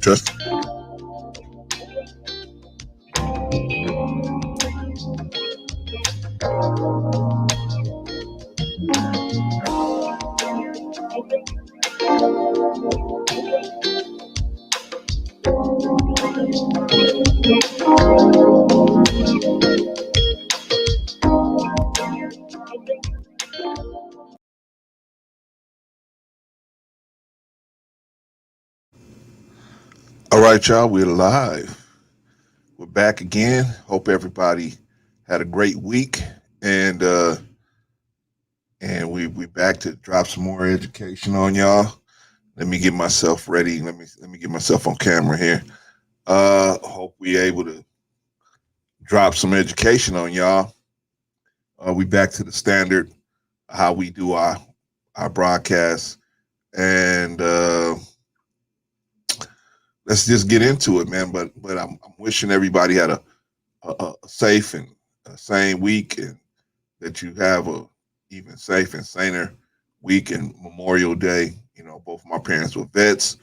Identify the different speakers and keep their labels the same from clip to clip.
Speaker 1: Just. All right, y'all, we're live. We're back again. Hope everybody had a great week, and we back to drop some more education on y'all. Let me get myself ready. Let me get myself on camera here. Hope we able to drop some education on y'all. We back to the standard how we do our broadcasts, and let's just get into it, man. But I'm wishing everybody had a safe and sane week, and that you have a even safe and saner week and Memorial Day. You know, both of my parents were vets,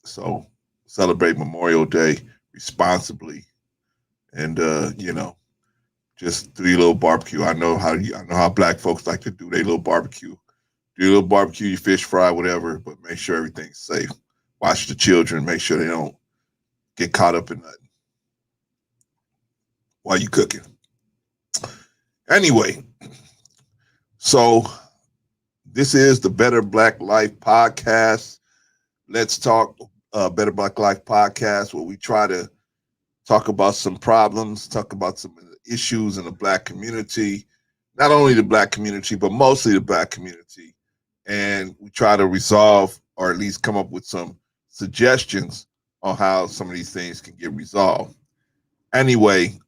Speaker 1: so celebrate Memorial Day responsibly, and just do your little barbecue. I know how black folks like to do their little barbecue. Do your little barbecue, you fish fry, whatever, but make sure everything's safe. Watch the children, make sure they don't get caught up in nothing while you cooking. Anyway, so this is the Better Black Life Podcast. Let's talk Better Black Life Podcast, where we try to talk about some problems, talk about some issues in the black community, not only the black community, but mostly the black community. And we try to resolve, or at least come up with some suggestions on how some of these things can get resolved. Anyway,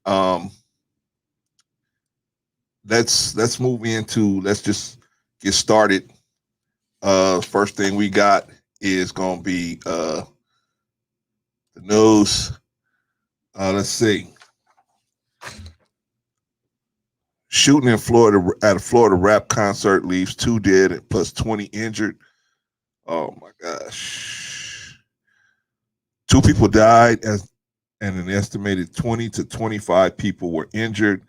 Speaker 1: let's move into, let's just get started. First thing we got is gonna be the news. Let's see. Shooting in Florida at a Florida rap concert leaves 2 dead and plus 20 injured. Oh my gosh. 2 people died and an estimated 20 to 25 people were injured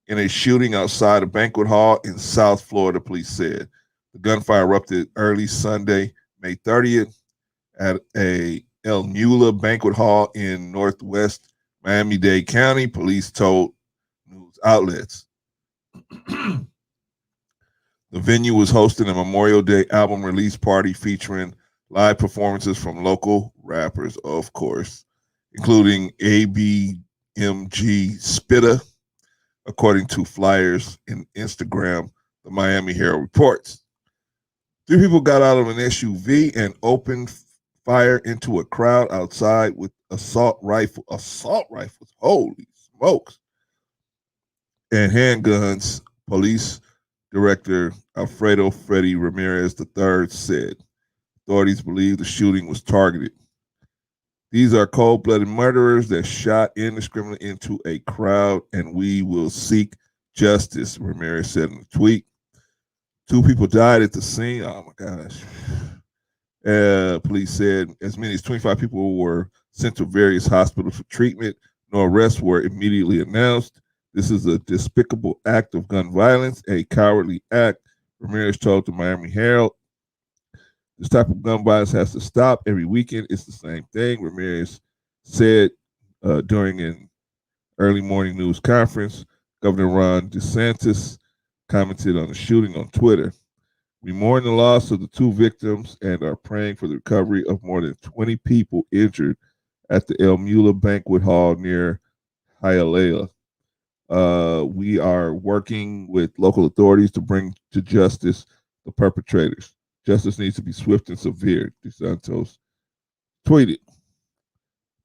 Speaker 1: in a shooting outside a banquet hall in South Florida, police said. The gunfire erupted early Sunday, May 30th, at a El Mula banquet hall in northwest Miami-Dade County, police told news outlets. The venue was hosting a Memorial Day album release party featuring live performances from local rappers, of course, including ABMG Spitta, according to flyers in Instagram, the Miami Herald reports. 3 people got out of an SUV and opened fire into a crowd outside with assault rifles, holy smokes, and handguns, police director Alfredo Freddy Ramirez III said. Authorities believe the shooting was targeted. These are cold-blooded murderers that shot indiscriminately into a crowd, and we will seek justice, Ramirez said in a tweet. 2 people died at the scene. Oh, my gosh. Police said as many as 25 people were sent to various hospitals for treatment. No arrests were immediately announced. This is a despicable act of gun violence, a cowardly act, Ramirez told the Miami Herald. This type of gun violence has to stop. Every weekend, it's the same thing, Ramirez said during an early morning news conference. Governor Ron DeSantis commented on the shooting on Twitter. We mourn the loss of the two victims and are praying for the recovery of more than 20 people injured at the El Mula Banquet Hall near Hialeah. We are working with local authorities to bring to justice the perpetrators. Justice needs to be swift and severe, DeSantis tweeted.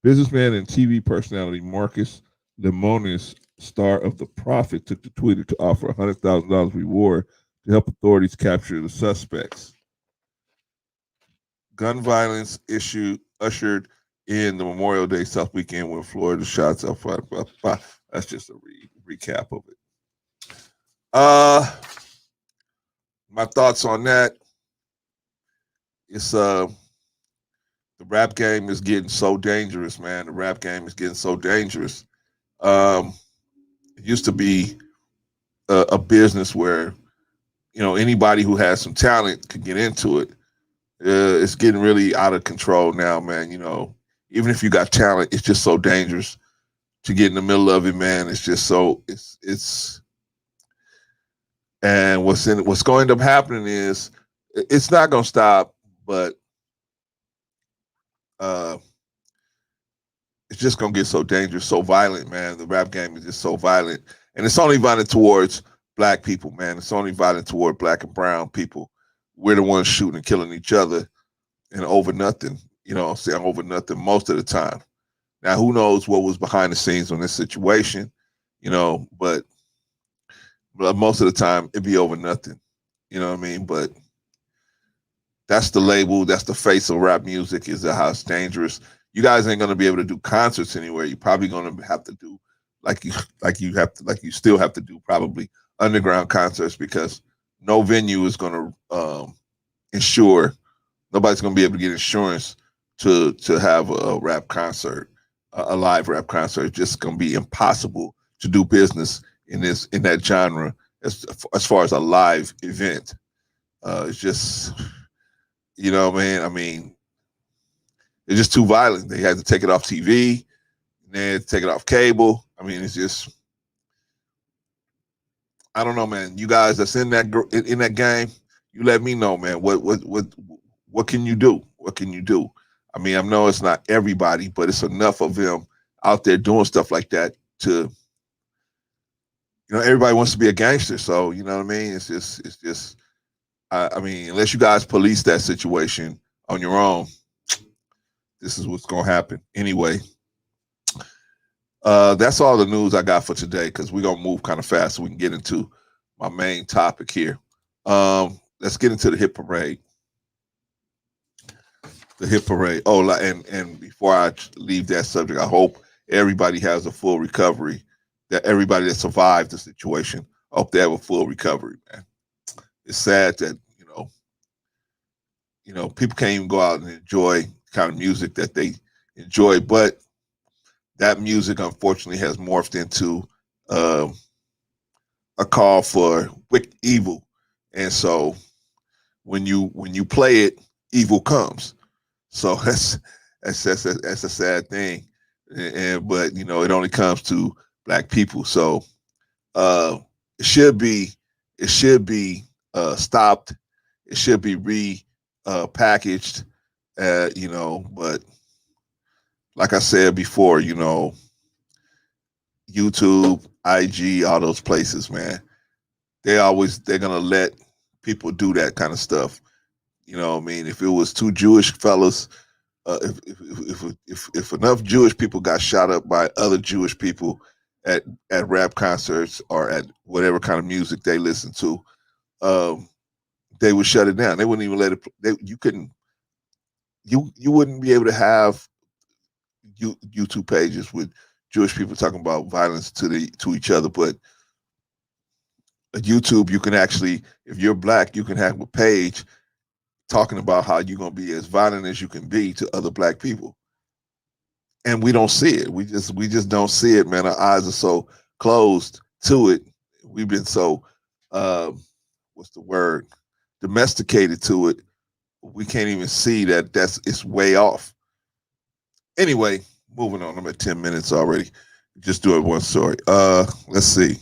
Speaker 1: Businessman and TV personality Marcus Lemonis, star of The Prophet, took to Twitter to offer a $100,000 reward to help authorities capture the suspects. Gun violence ushered in the Memorial Day South weekend when Florida shots up. That's just a recap of it. My thoughts on that. It's the rap game is getting so dangerous, man. The rap game is getting so dangerous. It used to be a business where, anybody who has some talent could get into it. It's getting really out of control now, man. Even if you got talent, it's just so dangerous to get in the middle of it, man. It's just so it's and what's going to end up happening is it's not going to stop, but it's just going to get so dangerous, so violent, man. The rap game is just so violent, and it's only violent towards black people, man. It's only violent toward black and brown people. We're the ones shooting and killing each other, and over nothing. Saying over nothing most of the time. Now, who knows what was behind the scenes on this situation, but most of the time it'd be over nothing. You know what I mean? But that's the label, that's the face of rap music, is how it's dangerous. You guys ain't gonna be able to do concerts anywhere. You're probably gonna have to do like you still have to do probably underground concerts, because no venue is gonna insure. Nobody's gonna be able to get insurance to have a rap concert, a live rap concert. It's just gonna be impossible to do business in that genre as far as a live event. It's just, man. I mean, it's just too violent. They had to take it off TV, and then take it off cable. I mean, it's just, I don't know, man. You guys that's in that game, you let me know, man. What can you do? What can you do? I mean, I know it's not everybody, but it's enough of them out there doing stuff like that to, everybody wants to be a gangster. So, you know what I mean? It's just, I mean, unless you guys police that situation on your own, this is what's going to happen. Anyway, that's all the news I got for today, because we're going to move kind of fast so we can get into my main topic here. Let's get into the hit parade. The hit parade. Oh, and before I leave that subject, I hope everybody has a full recovery. That everybody that survived the situation, I hope they have a full recovery, man. It's sad that people can't even go out and enjoy the kind of music that they enjoy, but that music unfortunately has morphed into a call for wicked evil, and so when you play it, evil comes. So that's a sad thing, but it only comes to black people. So it should be stopped. It should be packaged, but like I said before, YouTube, IG, all those places, man, they're gonna let people do that kind of stuff. You know what I mean? If it was two Jewish fellas, if enough Jewish people got shot up by other Jewish people at rap concerts or at whatever kind of music they listen to, they would shut it down. They wouldn't even let it. You wouldn't be able to have YouTube pages with Jewish people talking about violence to each other, but at YouTube, you can actually, if you're black, you can have a page talking about how you're going to be as violent as you can be to other black people. And we don't see it. We just don't see it, man. Our eyes are so closed to it. We've been so, what's the word? Domesticated to it. We can't even see that it's way off. Anyway, moving on. I'm at 10 minutes already. Just do it one story. Let's see.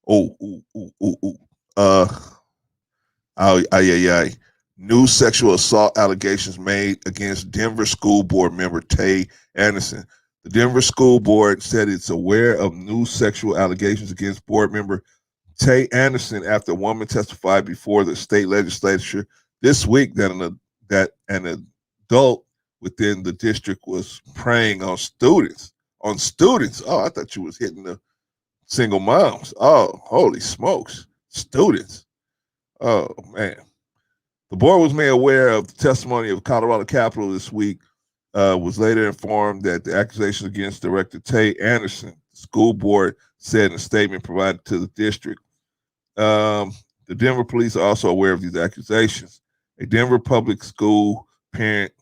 Speaker 1: Oh, ooh, ooh, ooh, ooh. Uh, ay. New sexual assault allegations made against Denver school board member Tay Anderson. The Denver school board said it's aware of new sexual allegations against board member Tay Anderson after a woman testified before the state legislature this week that an adult within the district was preying on students. On students. Oh, I thought you was hitting the single moms. Oh, holy smokes. Students. Oh man. The board was made aware of the testimony of Colorado Capitol this week, was later informed that the accusations against Director Tay Anderson, the school board said in a statement provided to the district. The Denver police are also aware of these accusations. A Denver public school parent,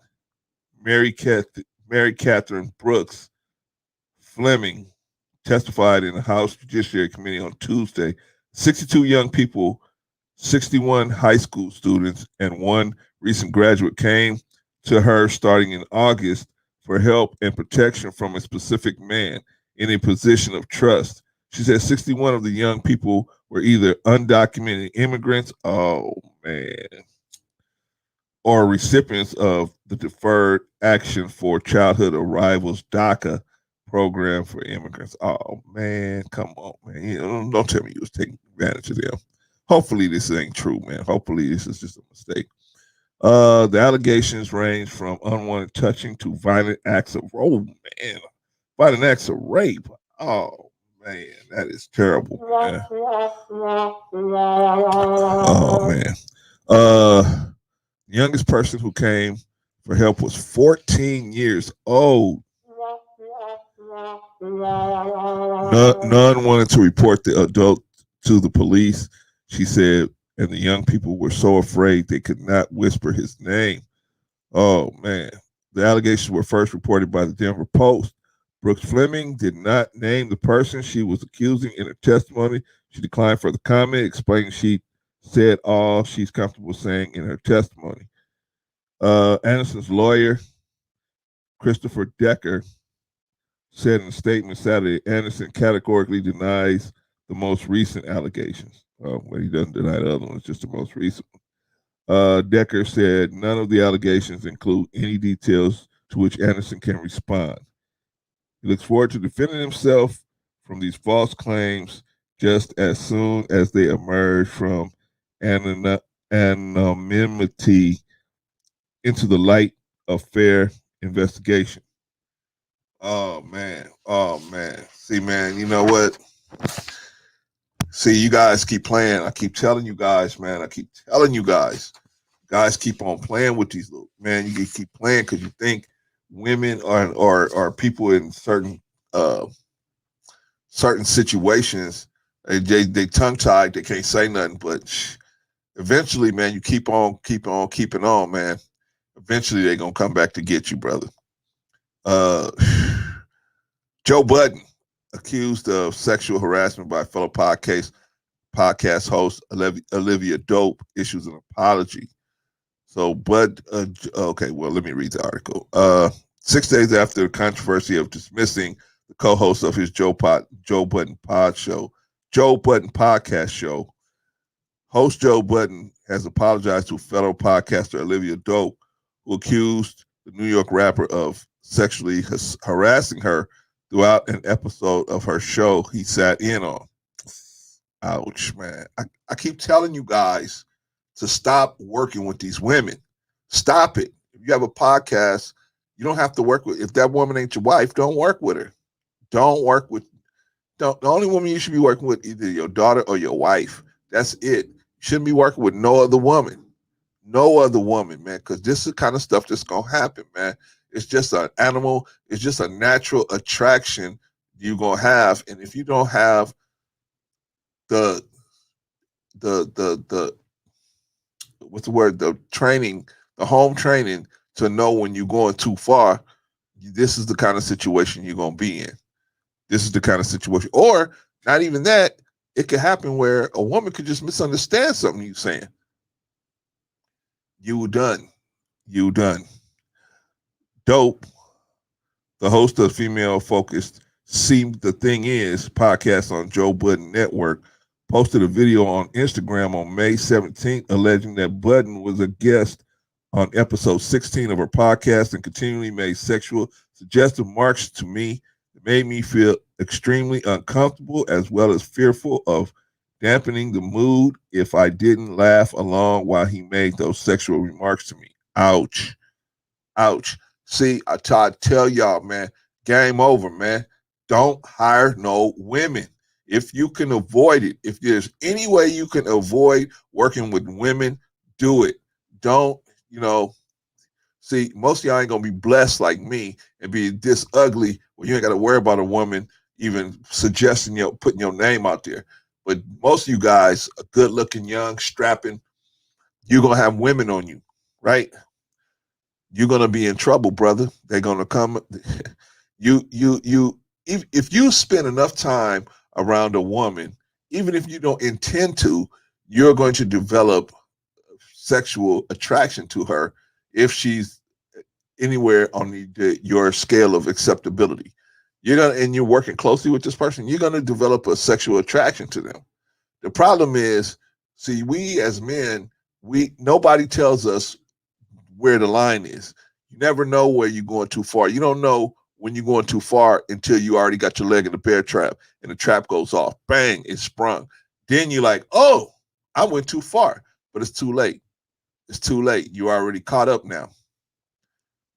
Speaker 1: Mary Catherine Brooks Fleming, testified in the House Judiciary Committee on Tuesday. 62 young people, 61 high school students, and one recent graduate came to her starting in August for help and protection from a specific man in a position of trust. She said 61 of the young people were either undocumented immigrants, oh man, or recipients of the Deferred Action for Childhood Arrivals DACA program for immigrants. Oh man, come on, man. You know, don't tell me you was taking advantage of them. Hopefully this ain't true, man. Hopefully this is just a mistake. The allegations range from unwanted touching to violent acts of violent acts of rape. Oh man, that is terrible, man. Oh man. The youngest person who came for help was 14 years old. None wanted to report the adult to the police, she said, and the young people were so afraid they could not whisper his name. Oh, man. The allegations were first reported by the Denver Post. Brooks Fleming did not name the person she was accusing in her testimony. She declined further comment, explaining she said all she's comfortable saying in her testimony. Anderson's lawyer, Christopher Decker, said in a statement Saturday, Anderson categorically denies the most recent allegations. Well, he doesn't deny the other one, it's just the most recent one. Decker said none of the allegations include any details to which Anderson can respond. He looks forward to defending himself from these false claims just as soon as they emerge from anonymity into the light of fair investigation. Oh man. Oh man. See, man, you know what? See, you guys keep playing. I keep telling you guys, man. I keep telling you guys. Guys keep on playing with these little man. You keep playing because you think women are people in certain situations. They tongue tied. They can't say nothing. But eventually, man, you keeping on, man. Eventually, they're gonna come back to get you, brother. Joe Budden, accused of sexual harassment by fellow podcast host Olivia Dope, issues an apology. So, okay, well, let me read the article. 6 days after the controversy of dismissing the co-host of his Joe Budden Podcast show, host Joe Budden has apologized to fellow podcaster Olivia Dope, who accused the New York rapper of sexually harassing her throughout an episode of her show he sat in on. Ouch, man. I keep telling you guys to stop working with these women. Stop it. If you have a podcast, you don't have to work with, if that woman ain't your wife, don't work with her. The only woman you should be working with either your daughter or your wife. That's it. You shouldn't be working with no other woman. No other woman, man, because this is the kind of stuff that's going to happen, man. It's just an animal. It's just a natural attraction you're going to have. And if you don't have the what's the word? The training, the home training to know when you're going too far, this is the kind of situation you're going to be in. This is the kind of situation. Or not even that, it could happen where a woman could just misunderstand something you're saying. You done. Dope, the host of female-focused See the Thing Is podcast on Joe Budden Network, posted a video on Instagram on May 17th alleging that Budden was a guest on episode 16 of her podcast and continually made sexual suggestive remarks to me that made me feel extremely uncomfortable as well as fearful of dampening the mood if I didn't laugh along while he made those sexual remarks to me. Ouch. Ouch. See, I try to tell y'all, man, game over, man. Don't hire no women. If you can avoid it, if there's any way you can avoid working with women, do it. Don't, see, most of y'all ain't gonna be blessed like me and be this ugly where you ain't gotta worry about a woman even suggesting putting your name out there. But most of you guys are good looking, young, strapping, you're gonna have women on you, right? You're gonna be in trouble, brother. They're gonna come. If you spend enough time around a woman, even if you don't intend to, you're going to develop sexual attraction to her if she's anywhere on your scale of acceptability. You're working closely with this person, you're gonna develop a sexual attraction to them. The problem is, see, we as men, nobody tells us where the line is. You never know where you're going too far. You don't know when you're going too far until you already got your leg in the bear trap and the trap goes off. Bang, it's sprung. Then you're like, oh, I went too far, but it's too late. It's too late. You're already caught up now.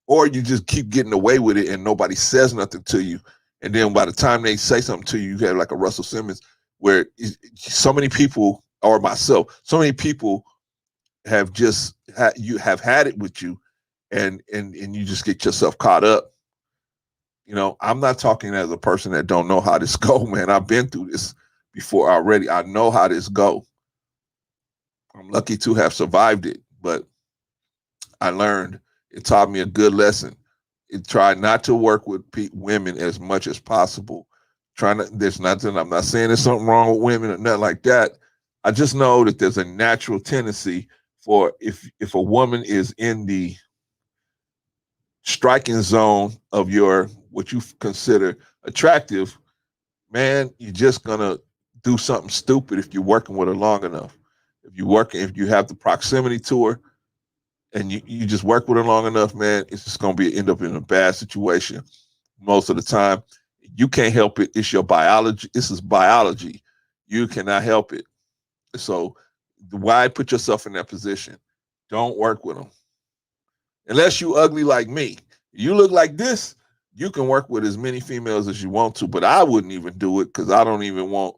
Speaker 1: Or you just keep getting away with it and nobody says nothing to you. And then by the time they say something to you, you have like a Russell Simmons where so many people, or myself, so many people have just had it with you and you just get yourself caught up. I'm not talking as a person that don't know how this go, man. I've been through this before already. I know how this go. I'm lucky to have survived it, but I learned. It taught me a good lesson. It tried not to work with women as much as possible. There's nothing, I'm not saying there's something wrong with women or nothing like that. I just know that there's a natural tendency for if a woman is in the striking zone of what you consider attractive, man, you're just gonna do something stupid if you're working with her long enough. If you have the proximity to her and you just work with her long enough, man, it's just gonna end up in a bad situation most of the time. You can't help it. It's your biology. This is biology. You cannot help it. So why put yourself in that position? Don't work with them. Unless you ugly like me. You look like this, you can work with as many females as you want to, but I wouldn't even do it because I don't even want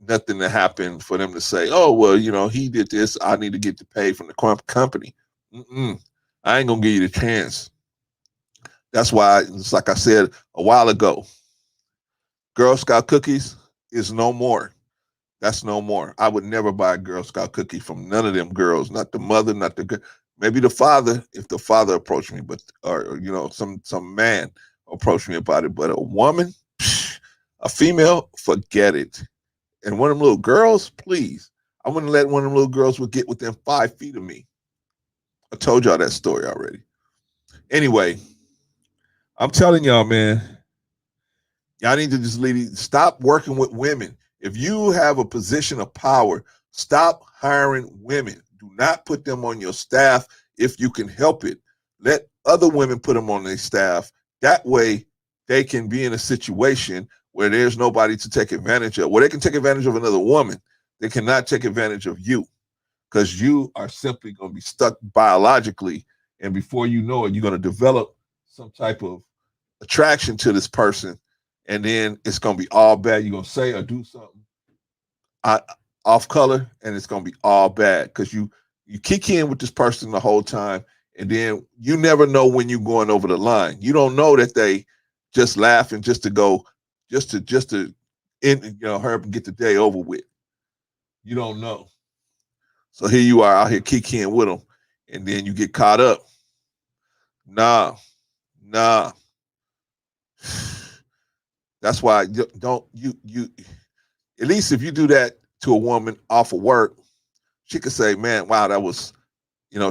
Speaker 1: nothing to happen for them to say, oh, well, he did this. I need to get the pay from the company. I ain't going to give you the chance. That's why, it's like I said a while ago, Girl Scout cookies is no more. That's no more. I would never buy a Girl Scout cookie from none of them girls, not the mother, not the maybe the father, if the father approached me, but or some man approached me about it. But a woman, a female, forget it. And one of them little girls, please. I wouldn't let one of them little girls get within 5 feet of me. I told y'all that story already. Anyway, I'm telling y'all, man, y'all need to just stop working with women. If you have a position of power, stop hiring women. Do not put them on your staff if you can help it. Let other women put them on their staff. That way, they can be in a situation where there's nobody to take advantage of. Where they can take advantage of another woman. They cannot take advantage of you because you are simply going to be stuck biologically. And before you know it, you're going to develop some type of attraction to this person. And then it's going to be all bad. You're going to say or do something off color, and it's going to be all bad because you kick in with this person the whole time, and then you never know when you're going over the line. You don't know that they just laughing just to hurry up and get the day over with. You don't know. So here you are out here kicking with them, and then you get caught up. Nah. That's why at least if you do that to a woman off of work, she could say, man, wow, that was,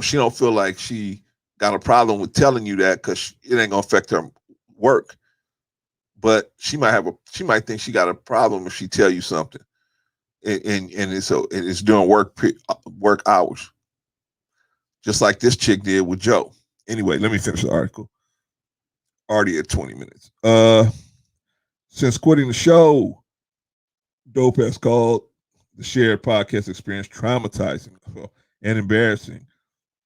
Speaker 1: she don't feel like she got a problem with telling you that because it ain't gonna affect her work. But she might think she got a problem if she tell you something. and it's during work hours, just like this chick did with Joe. Anyway, let me finish the article. Already at 20 minutes. Since quitting the show, Dope has called the shared podcast experience traumatizing and embarrassing.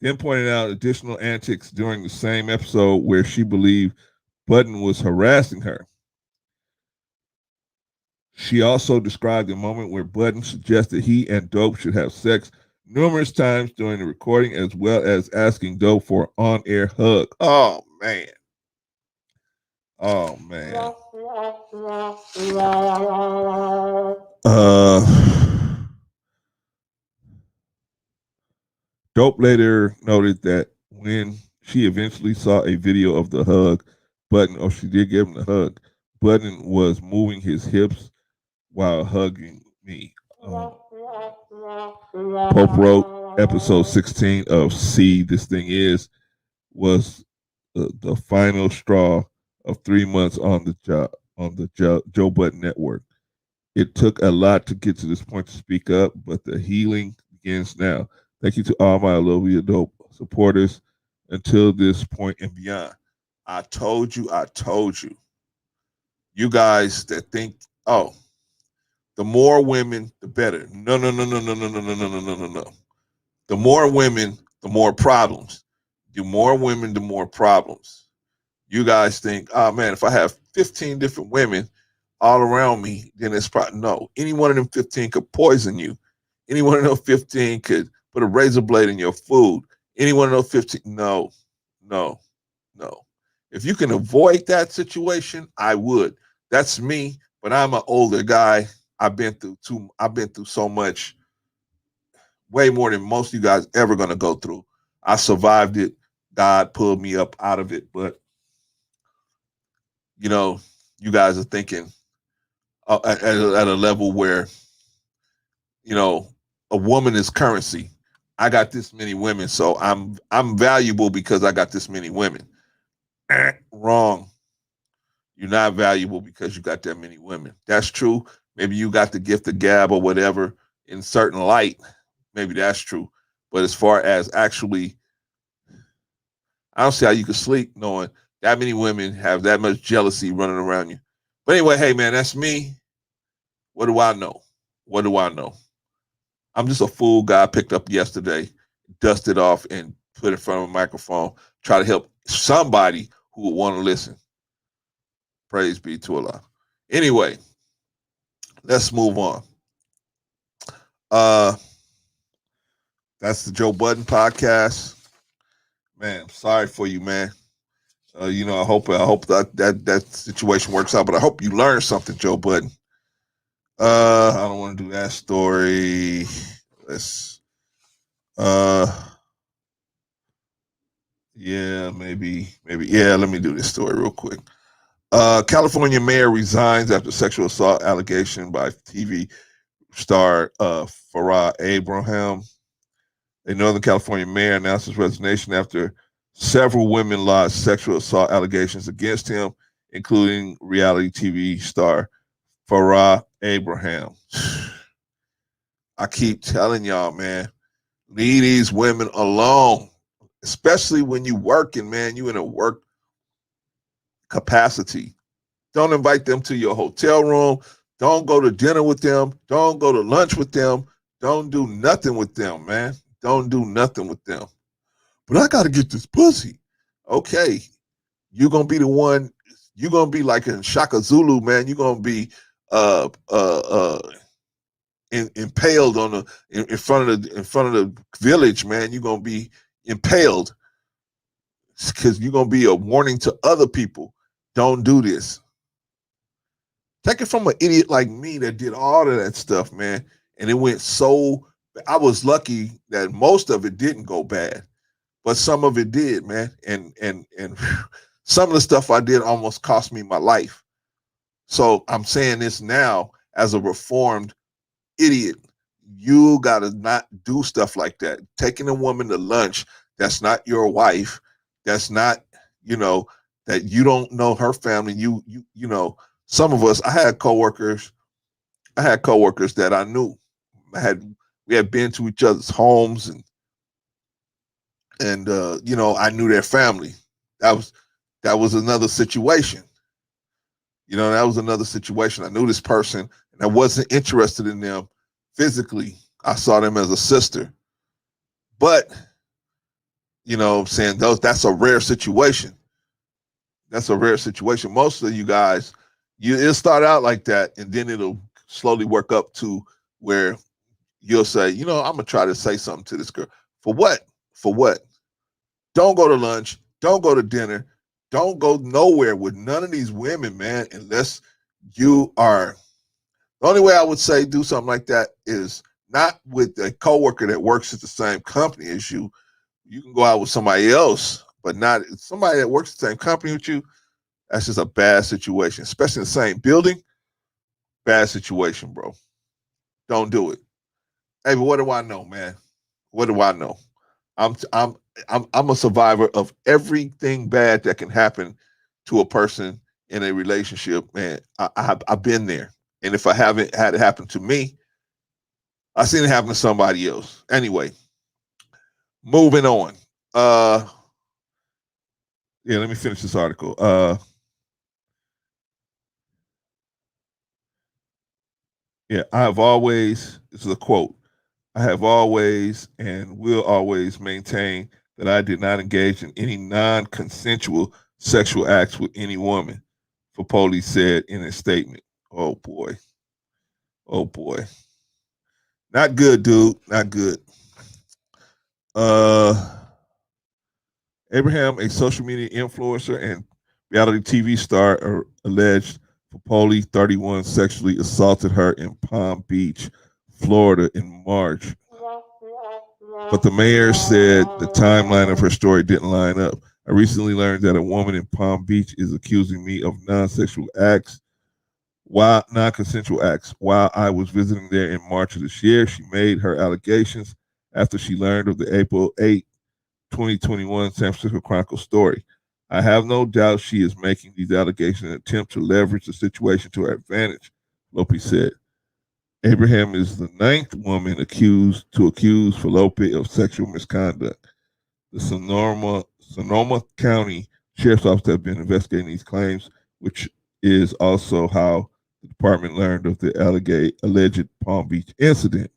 Speaker 1: Then pointed out additional antics during the same episode where she believed Button was harassing her. She also described a moment where Button suggested he and Dope should have sex numerous times during the recording, as well as asking Dope for an on-air hug. Oh man. Oh man. Dope later noted that when she eventually saw a video of the hug, Button, she did give him the hug, Button was moving his hips while hugging me. Pope wrote episode 16 of See This Thing Is was the final straw of 3 months on the Joe Budden Network. It took a lot to get to this point to speak up, but the healing begins now. Thank you to all my Olivia Dope supporters until this point and beyond. I told you. You guys that think, oh, the more women, the better. No. The more women, the more problems. The more women, the more problems. You guys think, oh man, if I have 15 different women all around me, then it's probably no. Any one of them 15 could poison you. Any one of those 15 could put a razor blade in your food. Any one of those 15, no. If you can avoid that situation, I would. That's me, but I'm an older guy. I've been through so much, way more than most of you guys ever gonna go through. I survived it. God pulled me up out of it, but you guys are thinking at a level where a woman is currency. I got this many women, so I'm valuable because I got this many women. Wrong. You're not valuable because you got that many women. That's true. Maybe you got the gift of gab or whatever in certain light. Maybe that's true. But as far as actually, I don't see how you could sleep knowing that many women have that much jealousy running around you. But anyway, hey man, that's me. What do I know? I'm just a fool guy picked up yesterday, dusted off, and put in front of a microphone, try to help somebody who would want to listen. Praise be to Allah. Anyway, let's move on. That's the Joe Budden podcast. Man, I'm sorry for you, man. I hope that situation works out, but I hope you learned something, Joe Budden. I don't want to do that story. Let's maybe. Yeah, let me do this story real quick. California mayor resigns after sexual assault allegation by TV star Farrah Abraham. A Northern California mayor announced his resignation after several women lodged sexual assault allegations against him, including reality TV star Farrah Abraham. I keep telling y'all, man, leave these women alone, especially when you working, man. You in a work capacity. Don't invite them to your hotel room. Don't go to dinner with them. Don't go to lunch with them. Don't do nothing with them, man. Don't do nothing with them. But I got to get this pussy. Okay. You're going to be the one. You're going to be like in Shaka Zulu, man. You're going to be impaled on in front of the village, man. You're going to be impaled because you're going to be a warning to other people. Don't do this. Take it from an idiot like me that did all of that stuff, man. And it went so, I was lucky that most of it didn't go bad, but some of it did, man. And some of the stuff I did almost cost me my life. So I'm saying this now as a reformed idiot. You got to not do stuff like that. Taking a woman to lunch that's not your wife, that's not, that you don't know her family. Some of us, I had coworkers that I knew. we had been to each other's homes, and you know, I knew their family. That was that was another situation. You know, that was another situation. I knew this person, and I wasn't interested in them physically. I saw them as a sister, but you know, I'm saying those that's a rare situation. That's a rare situation. Most of you guys, it'll start out like that, and then it'll slowly work up to where you'll say, you know, I'm gonna try to say something to this girl. For what? For what? Don't go to lunch. Don't go to dinner. Don't go nowhere with none of these women, man, unless you are. The only way I would say do something like that is not with a coworker that works at the same company as you. You can go out with somebody else, but not somebody that works at the same company with you. That's just a bad situation, especially in the same building. Bad situation, bro. Don't do it. Hey, but what do I know, man? What do I know? I'm I'm I'm a survivor of everything bad that can happen to a person in a relationship, man. I've been there, and if I haven't had it happen to me, I've seen it happen to somebody else. Anyway, moving on. Uh, yeah, let me finish this article. Yeah, I have always. This is a quote. I have always and will always maintain that I did not engage in any non-consensual sexual acts with any woman, Fopoli said in a statement. Oh boy. Oh boy. Not good, dude. Not good. Uh Abraham, a social media influencer and reality TV star, alleged Fopoli, 31, sexually assaulted her in Palm Beach, Florida in March. But the mayor said the timeline of her story didn't line up. I recently learned that a woman in Palm Beach is accusing me of non-sexual acts, while non-consensual acts. While I was visiting there in March of this year, she made her allegations after she learned of the April 8, 2021 San Francisco Chronicle story. I have no doubt she is making these allegations in an attempt to leverage the situation to her advantage, Lopez said. Abraham is the ninth woman accuse Felipe of sexual misconduct. The Sonoma County Sheriff's Office has been investigating these claims, which is also how the department learned of the alleged Palm Beach incident.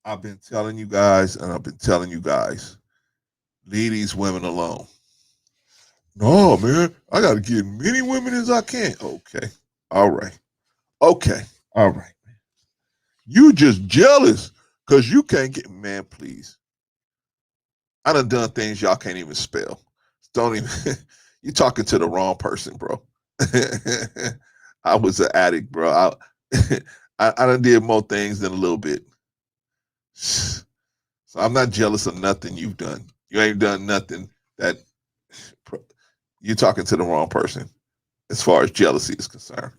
Speaker 1: I've been telling you guys, and I've been telling you guys, leave these women alone. No, man, I got to get many women as I can. Okay. All right. Okay. All right. You just jealous because you can't get, man, please. I done things y'all can't even spell. Don't even, you talking to the wrong person, bro. I was an addict, bro. I done did more things than a little bit. So I'm not jealous of nothing you've done. You ain't done nothing that you're talking to the wrong person as far as jealousy is concerned.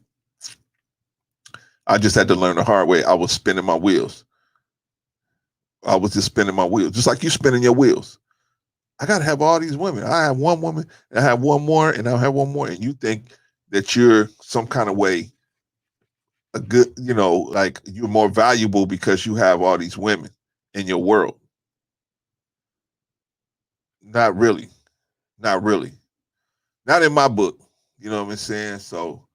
Speaker 1: I just had to learn the hard way. I was spinning my wheels. I was just spinning my wheels, just like you spinning your wheels. I got to have all these women. I have one woman, and I have one more, and I'll have one more. And you think that you're some kind of way a good, you know, like you're more valuable because you have all these women in your world. Not really. Not really. Not in my book. You know what I'm saying? So,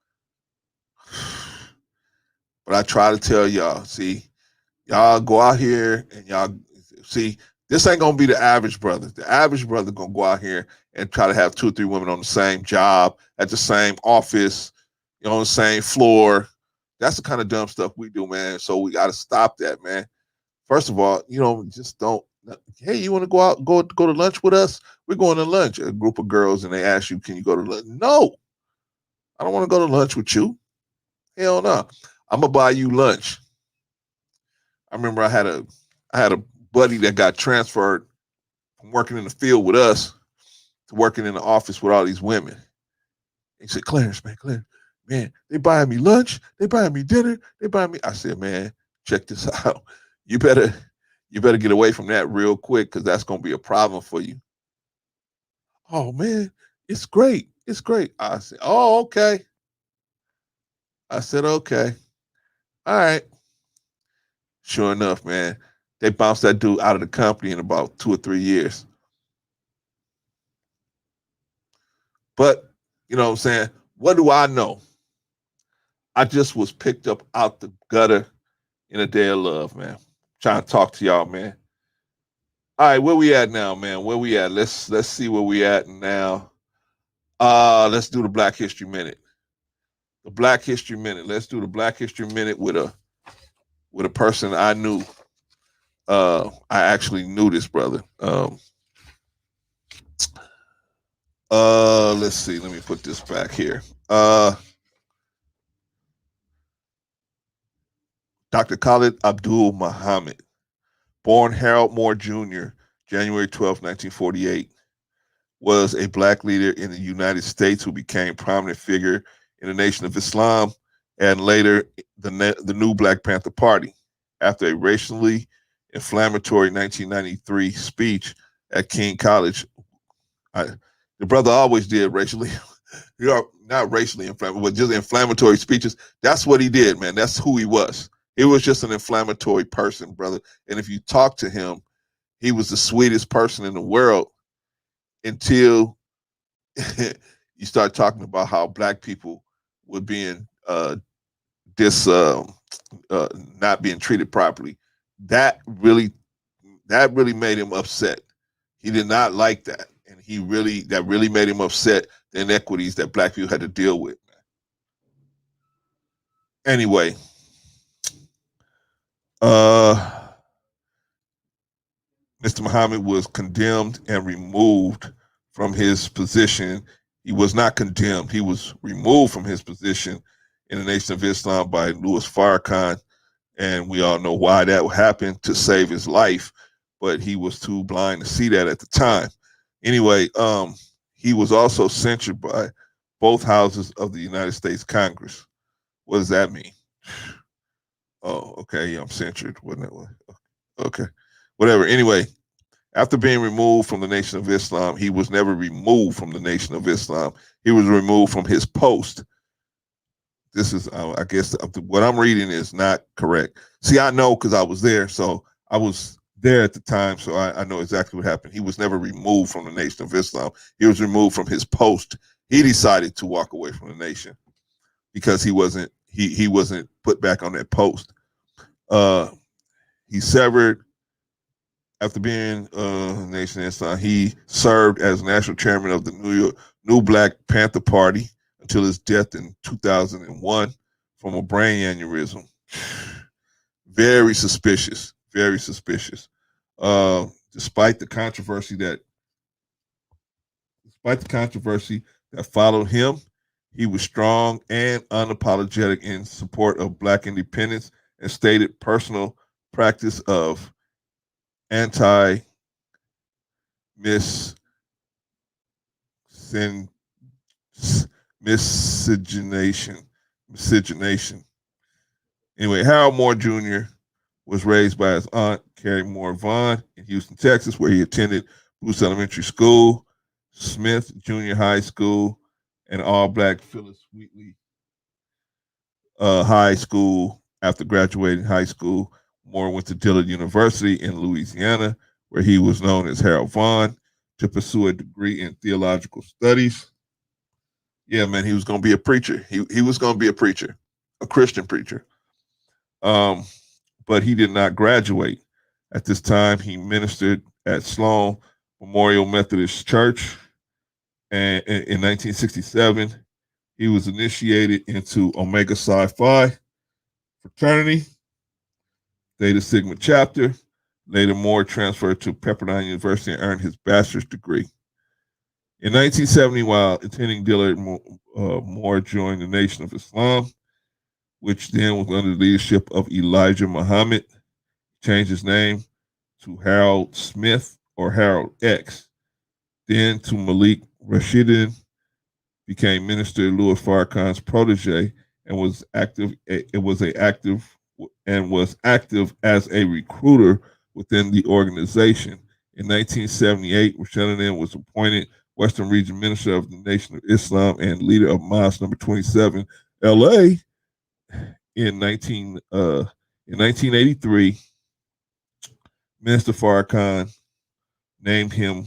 Speaker 1: but I try to tell y'all, see, y'all go out here and y'all see, this ain't gonna be the average brother. The average brother gonna go out here and try to have 2 or 3 women on the same job, at the same office, you know, on the same floor. That's the kind of dumb stuff we do, man. So we gotta stop that, man. First of all, you know, just don't. Hey, you want to go out, go to lunch with us? We're going to lunch. A group of girls, and they ask you, "Can you go to lunch?" No, I don't want to go to lunch with you. Hell no. I'm gonna buy you lunch. I remember I had a buddy that got transferred from working in the field with us to working in the office with all these women. He said, Clarence, man, they buying me lunch, they buying me dinner, they buying me. I said, man, check this out. You better get away from that real quick because that's gonna be a problem for you. Oh man, it's great. It's great. I said, oh, okay. I said, okay, all right. Sure enough, man, they bounced that dude out of the company in about 2 or 3 years. But, you know what I'm saying? What do I know? I just was picked up out the gutter in a day of love, man. Trying to talk to y'all, man. All right, where we at now, man? Where we at? Let's see where we at now. Let's do the Black History Minute. The Black History Minute. Let's do the Black History Minute with a person I knew. I actually knew this brother. Let's see. Let me put this back here. Dr. Khalid Abdul Muhammad, born Harold Moore Jr., January 12, 1948, was a black leader in the United States who became a prominent figure in the Nation of Islam and later the new Black Panther Party. After a racially inflammatory 1993 speech at King College, the brother always did racially, not racially inflammatory, but just inflammatory speeches. That's what he did, man. That's who he was. He was just an inflammatory person, brother. And if you talk to him, he was the sweetest person in the world until you start talking about how black people were being not being treated properly. That really made him upset. He did not like that, and that really made him upset. The inequities that black people had to deal with. Anyway, Mr. Muhammad was condemned and removed from his position. He was not condemned. He was removed from his position in the Nation of Islam by Louis Farrakhan. And we all know why that happened, to save his life. But he was too blind to see that at the time. Anyway, he was also censured by both houses of the United States Congress. What does that mean? Oh, okay. Yeah, I'm censured. Wasn't it? Okay. Whatever. Anyway, after being removed from the Nation of Islam, he was never removed from the Nation of Islam. He was removed from his post. This is, I guess, what I'm reading is not correct. See, I know because I was there. So I was there at the time. So I know exactly what happened. He was never removed from the Nation of Islam. He was removed from his post. He decided to walk away from the nation because he wasn't put back on that post. He severed. After being Nation of Islam, he served as national chairman of the New Black Panther Party until his death in 2001 from a brain aneurysm. Very suspicious. Very suspicious. Despite the controversy that followed him, he was strong and unapologetic in support of black independence and stated personal practice of miscegenation. Anyway, Harold Moore Jr. was raised by his aunt, Carrie Moore Vaughn, in Houston, Texas, where he attended Bruce Elementary School, Smith Junior High School, and all-black Phyllis Wheatley High School. After graduating high school, Moore went to Dillard University in Louisiana, where he was known as Harold Vaughn, to pursue a degree in theological studies. Yeah, man, he was going to be a preacher. He was going to be a preacher, a Christian preacher. But he did not graduate. At this time, he ministered at Sloan Memorial Methodist Church. And in 1967, he was initiated into Omega Psi Phi fraternity, Theta Sigma chapter. Later, Moore transferred to Pepperdine University and earned his bachelor's degree. In 1970, while attending Dillard, Moore joined the Nation of Islam, which then was under the leadership of Elijah Muhammad. Changed his name to Harold Smith or Harold X. Then to Malik Rashidin, became Minister Louis Farrakhan's protege, and was active as a recruiter within the organization. In 1978, Rashidin was appointed Western Region Minister of the Nation of Islam and leader of Mosque number 27, LA, in 1983, Minister Farrakhan named him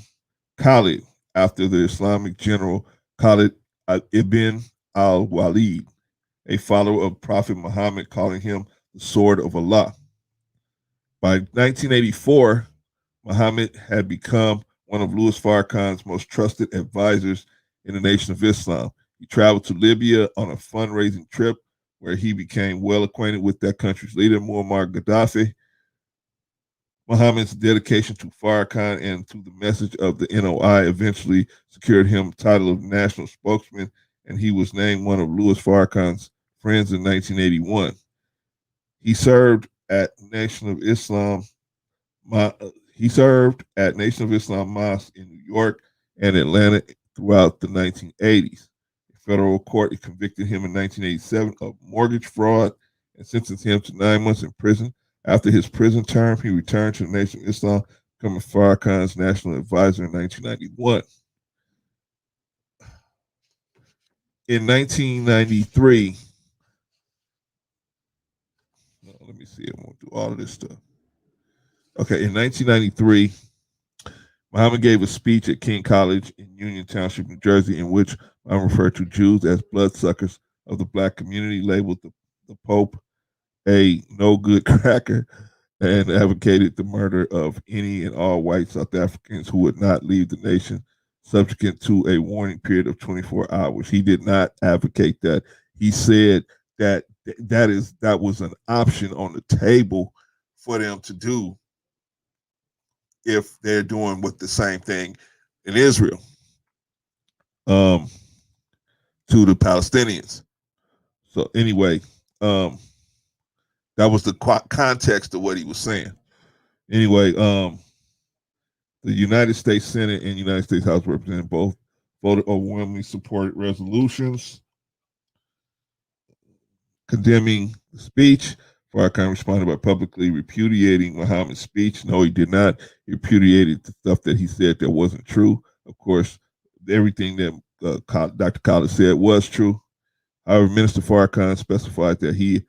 Speaker 1: Khalid after the Islamic general Khalid ibn al-Walid, a follower of Prophet Muhammad, calling him the sword of Allah. By 1984, Muhammad had become one of Louis Farrakhan's most trusted advisors in the Nation of Islam. He traveled to Libya on a fundraising trip where he became well acquainted with that country's leader, Muammar Gaddafi. Muhammad's dedication to Farrakhan and to the message of the NOI eventually secured him the title of national spokesman, and he was named one of Louis Farrakhan's friends in 1981. He served at Nation of Islam. He served at Nation of Islam Mosque in New York and Atlanta throughout the 1980s. A federal court convicted him in 1987 of mortgage fraud and sentenced him to 9 months in prison. After his prison term, he returned to the Nation of Islam, becoming Farrakhan's national advisor in 1991. In 1993, let me see, I'm going to do all of this stuff. Okay, in 1993, Muhammad gave a speech at King College in Union Township, New Jersey, in which Muhammad referred to Jews as bloodsuckers of the black community, labeled the Pope a no-good cracker, and advocated the murder of any and all white South Africans who would not leave the nation, subject to a warning period of 24 hours. He did not advocate that. He said that that was an option on the table for them to do if they're doing with the same thing in Israel to the Palestinians. So anyway, that was the context of what he was saying. Anyway, the United States Senate and United States House of Representatives both voted overwhelmingly supported resolutions condemning the speech. Farrakhan responded by publicly repudiating Muhammad's speech. No, he did not. He repudiated the stuff that he said that wasn't true. Of course, everything that Dr. Khalid said was true. However, Minister Farrakhan specified that he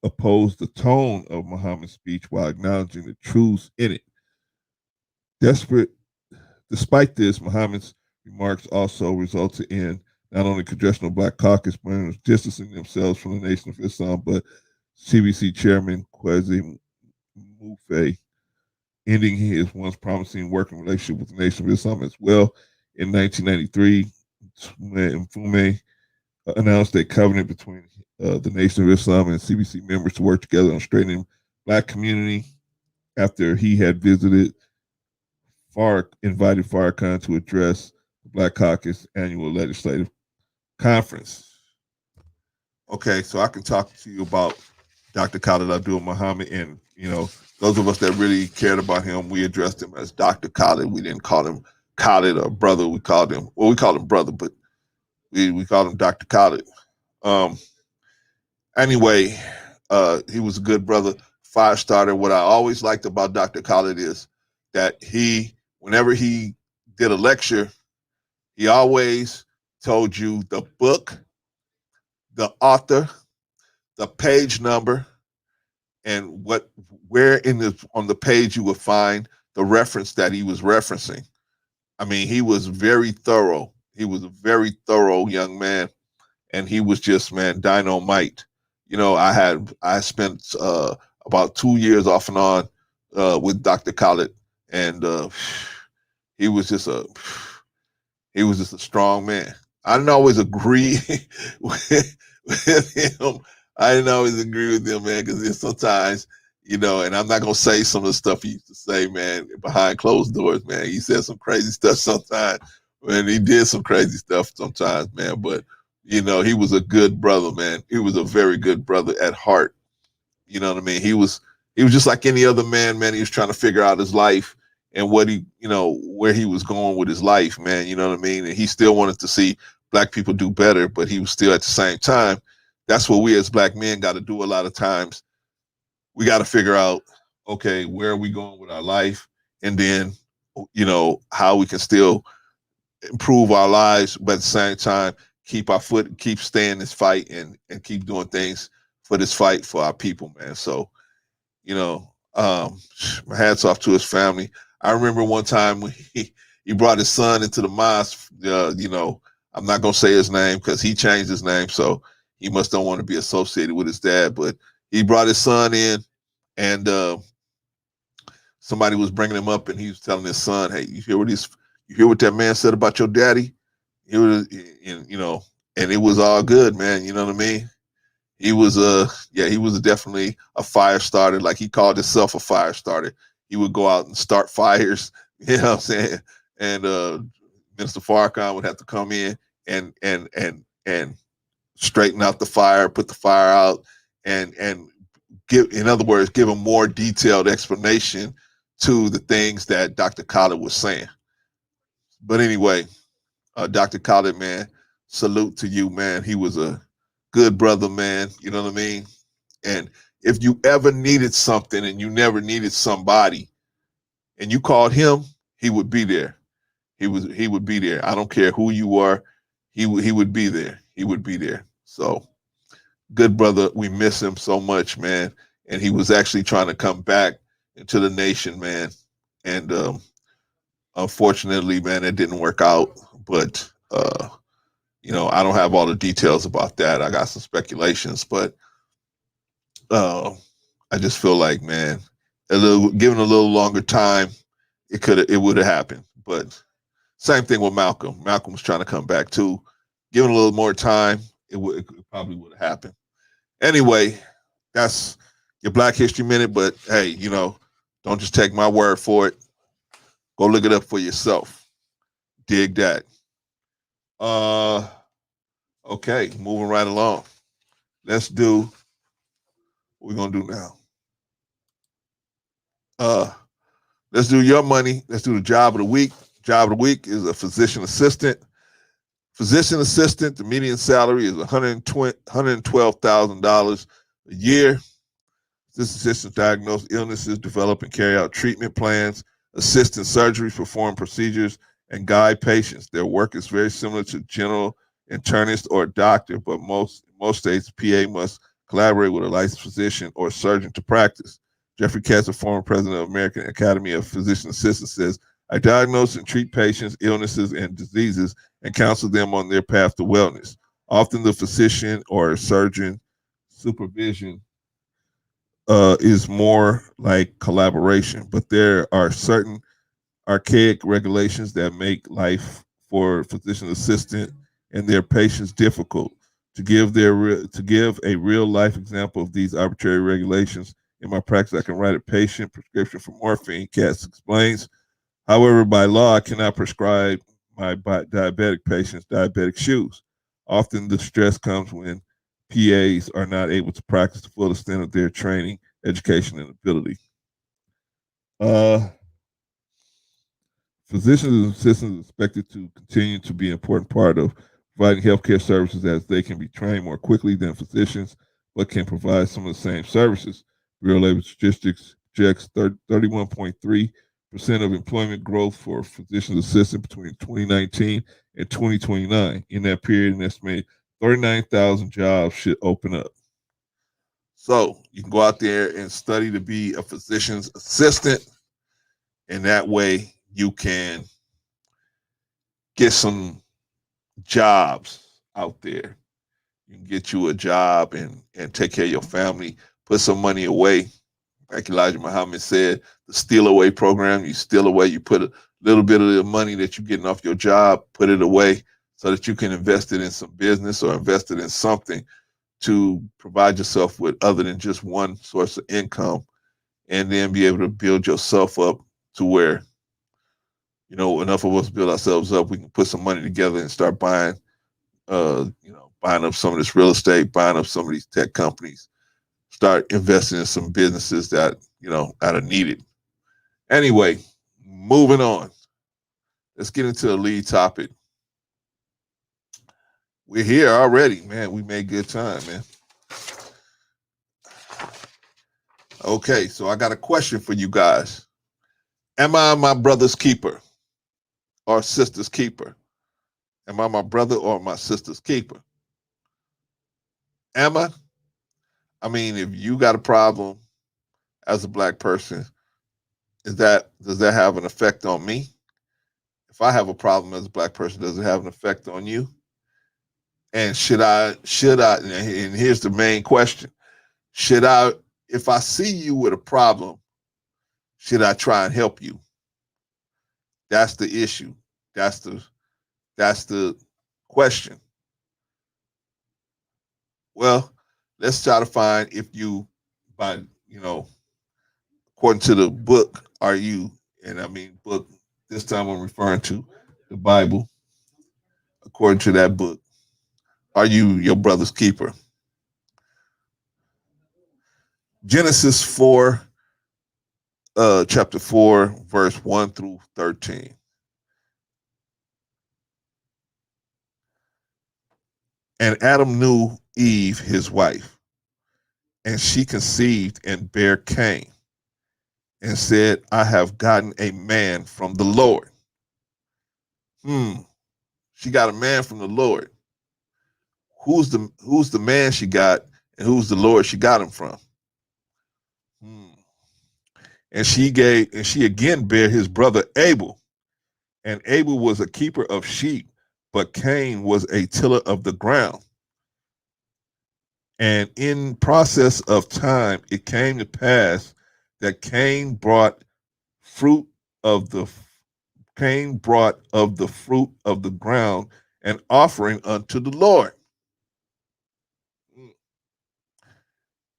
Speaker 1: opposed the tone of Muhammad's speech while acknowledging the truths in it. Despite this, Muhammad's remarks also resulted in not only Congressional Black Caucus members distancing themselves from the Nation of Islam, but CBC Chairman Kwesi Muffe ending his once promising working relationship with the Nation of Islam as well. In 1993, Mfume announced a covenant between the Nation of Islam and CBC members to work together on straightening black community after he had visited invited Farrakhan to address the Black Caucus annual legislative conference. Okay, so I can talk to you about Dr. Khalid Abdul Muhammad, and those of us that really cared about him, we addressed him as Dr. Khalid. We didn't call him Khalid or brother. We called him brother, but we called him Dr. Khalid. Anyway, he was a good brother, fire starter. What I always liked about Dr. Khalid is that whenever he did a lecture, he always told you the book, the author, the page number, and where on the page you would find the reference that he was referencing. I mean, he was very thorough. He was a very thorough young man, and he was just, man, dynamite. I spent about 2 years off and on with Dr. Khalid, and he was just a strong man. I didn't always agree with him. I didn't always agree with him, man, because sometimes, and I'm not gonna say some of the stuff he used to say, man, behind closed doors, man. He said some crazy stuff sometimes, and he did some crazy stuff sometimes, man. But he was a good brother, man. He was a very good brother at heart. You know what I mean? He was just like any other man, man. He was trying to figure out his life and what where he was going with his life, man. You know what I mean? And he still wanted to see black people do better, but he was still at the same time. That's what we as black men got to do a lot of times. We got to figure out, okay, where are we going with our life? And then, how we can still improve our lives, but at the same time, keep staying this fight and keep doing things for this fight for our people, man. So, my hats off to his family. I remember one time when he brought his son into the mosque. I'm not gonna say his name because he changed his name, so he must don't want to be associated with his dad. But he brought his son in, and somebody was bringing him up, and he was telling his son, "Hey, you hear what that man said about your daddy? He was, and it was all good, man. You know what I mean? He was he was definitely a fire starter. Like he called himself a fire starter. He would go out and start fires. You know what I'm saying? And Minister Farrakhan would have to come in and straighten out the fire, put the fire out, and give, in other words, give a more detailed explanation to the things that Dr. Khaled was saying. But anyway, Dr. Khaled, man, salute to you, man. He was a good brother, man. You know what I mean? And if you ever needed something and you never needed somebody and you called him, he would be there. He would be there. I don't care who you are. He would be there. He would be there. So good brother. We miss him so much, man. And he was actually trying to come back into the nation, man. And unfortunately, man, it didn't work out. But I don't have all the details about that. I got some speculations, but I just feel like, man, given a little longer time, it would have happened. But same thing with Malcolm. Malcolm was trying to come back too. Given a little more time, it probably would have happened. Anyway, that's your Black History Minute. But hey, don't just take my word for it. Go look it up for yourself. Dig that. Okay, moving right along. Let's do what we're gonna do now. Let's do your money. Let's do the job of the week. Job of the week is a physician assistant. Physician assistant, the median salary is $112,000 a year. This assistant diagnose illnesses, develop and carry out treatment plans, assist in surgeries, perform procedures, and guide patients. Their work is very similar to general internist or doctor, but most states, PA must collaborate with a licensed physician or surgeon to practice. Jeffrey Katz, a former president of American Academy of Physician Assistants, says, I diagnose and treat patients' illnesses and diseases and counsel them on their path to wellness. Often the physician or surgeon supervision is more like collaboration, but there are certain archaic regulations that make life for physician assistant and their patients difficult. To give a real life example of these arbitrary regulations, in my practice, I can write a patient prescription for morphine. Katz explains. However, by law, I cannot prescribe my diabetic patients diabetic shoes. Often the stress comes when PAs are not able to practice the full extent of their training, education, and ability. Physicians and assistants are expected to continue to be an important part of providing healthcare services as they can be trained more quickly than physicians, but can provide some of the same services. Bureau of Labor Statistics projects 31.3% of employment growth for physician assistants between 2019 and 2029. In that period, an estimated 39,000 jobs should open up. So you can go out there and study to be a physician's assistant, and that way you can get some jobs out there. You can get you a job and take care of your family, put some money away. Like Elijah Muhammad said, the steal away program, you steal away, you put a little bit of the money that you're getting off your job, put it away so that you can invest it in some business or invest it in something to provide yourself with other than just one source of income, and then be able to build yourself up to where, enough of us build ourselves up, we can put some money together and start buying up some of this real estate, buying up some of these tech companies, start investing in some businesses that are needed. Anyway, moving on. Let's get into the lead topic. We're here already, man. We made good time, man. Okay, so I got a question for you guys. Am I my brother's keeper or sister's keeper? Am I my brother or my sister's keeper? Am I? I mean, if you got a problem as a black person, does that have an effect on me? If I have a problem as a black person, does it have an effect on you? And and here's the main question. Should I, if I see you with a problem, should I try and help you? That's the issue. That's the that's the question. Well, let's try to find if you, by according to the book, are you, and I mean book, this time I'm referring to the Bible, according to that book, are you your brother's keeper? Genesis 4, chapter 4, verse 1 through 13. And Adam knew Eve, his wife, and she conceived and bare Cain, and said, I have gotten a man from the Lord. She got a man from the Lord. Who's the man she got, and who's the Lord she got him from? And she again bare his brother Abel, and Abel was a keeper of sheep, but Cain was a tiller of the ground. And in process of time, it came to pass that fruit of the Cain brought of the fruit of the ground an offering unto the Lord.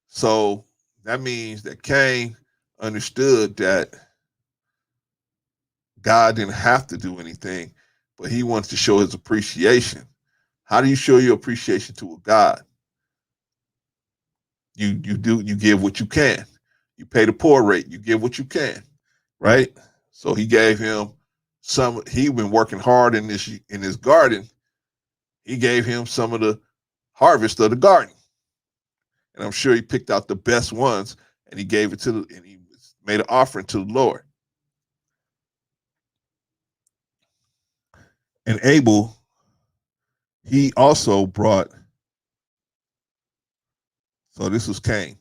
Speaker 1: So that means that Cain understood that God didn't have to do anything, but he wants to show his appreciation. How do you show your appreciation to a God? You give what you can. You pay the poor rate. You give what you can, right? So he gave him some. He been working hard in his garden. He gave him some of the harvest of the garden, and I'm sure he picked out the best ones, and he gave it and he made an offering to the Lord. And Abel, he also brought. So this was Cain.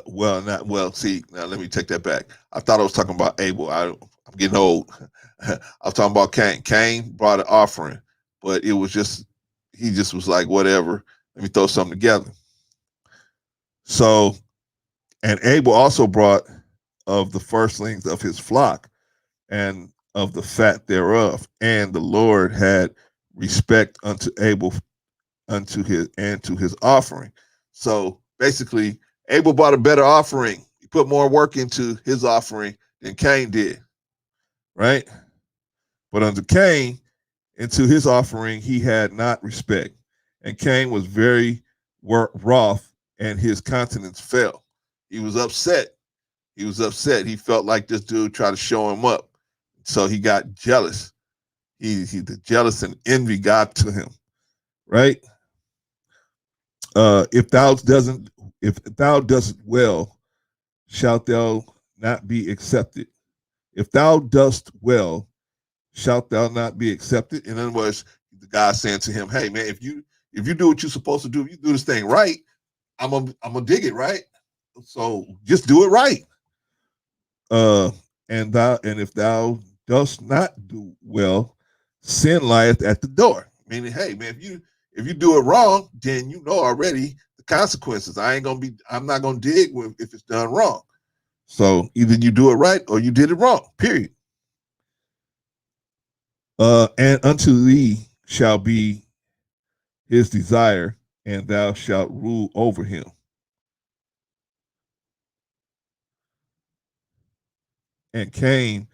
Speaker 1: Well, not well. See, now let me take that back. I thought I was talking about Abel. I'm getting old. I was talking about Cain. Cain brought an offering, but it was just he just was like, whatever. Let me throw something together. So, and Abel also brought of the firstlings of his flock and of the fat thereof, and the Lord had respect unto Abel to his offering. So basically, Abel brought a better offering. He put more work into his offering than Cain did, right? But unto Cain, into his offering, he had not respect. And Cain was very wroth, and his countenance fell. He was upset. He was upset. He felt like this dude tried to show him up. So he got jealous. The jealous and envy got to him, right? If thou dost well, shalt thou not be accepted. If thou dost well, shalt thou not be accepted. In other words, the guy saying to him, "Hey man, if you do what you're supposed to do, if you do this thing right, I'm gonna dig it, right? So just do it right. Uh, and if thou dost not do well, sin lieth at the door." Meaning, hey man, if you do it wrong, then you know already the consequences. I'm not gonna dig if it's done wrong. So either you do it right or you did it wrong. Period. And unto thee shall be his desire, and thou shalt rule over him. And Cain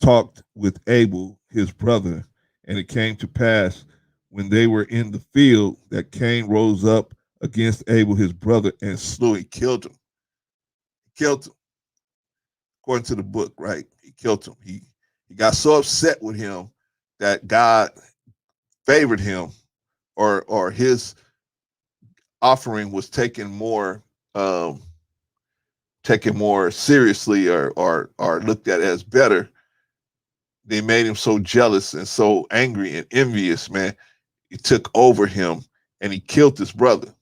Speaker 1: talked with Abel his brother, and it came to pass when they were in the field that Cain rose up against Abel his brother and slew. He killed him. He killed him. According to the book, right? He killed him. He got so upset with him that God favored him, or his offering was um, taken more seriously, or looked at as better. They made him so jealous and so angry and envious, man. He took over him and he killed his brother.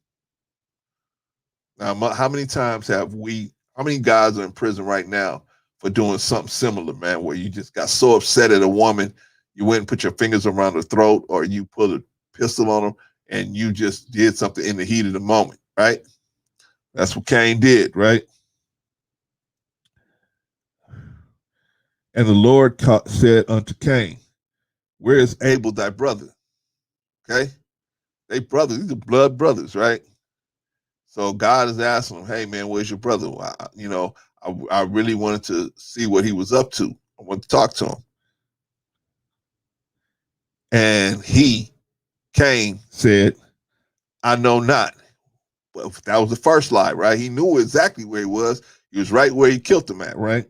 Speaker 1: Now, how many times have how many guys are in prison right now for doing something similar, man, where you just got so upset at a woman, you went and put your fingers around her throat, or you put a pistol on her and you just did something in the heat of the moment, right? That's what Cain did, right? And the Lord said unto Cain, where is Abel thy brother? Okay? They brothers, these are blood brothers, right? So God is asking him, hey man, where's your brother? I really wanted to see what he was up to. I wanted to talk to him. And Cain, said, I know not. Well, that was the first lie, right? He knew exactly where he was. He was right where he killed him at, right?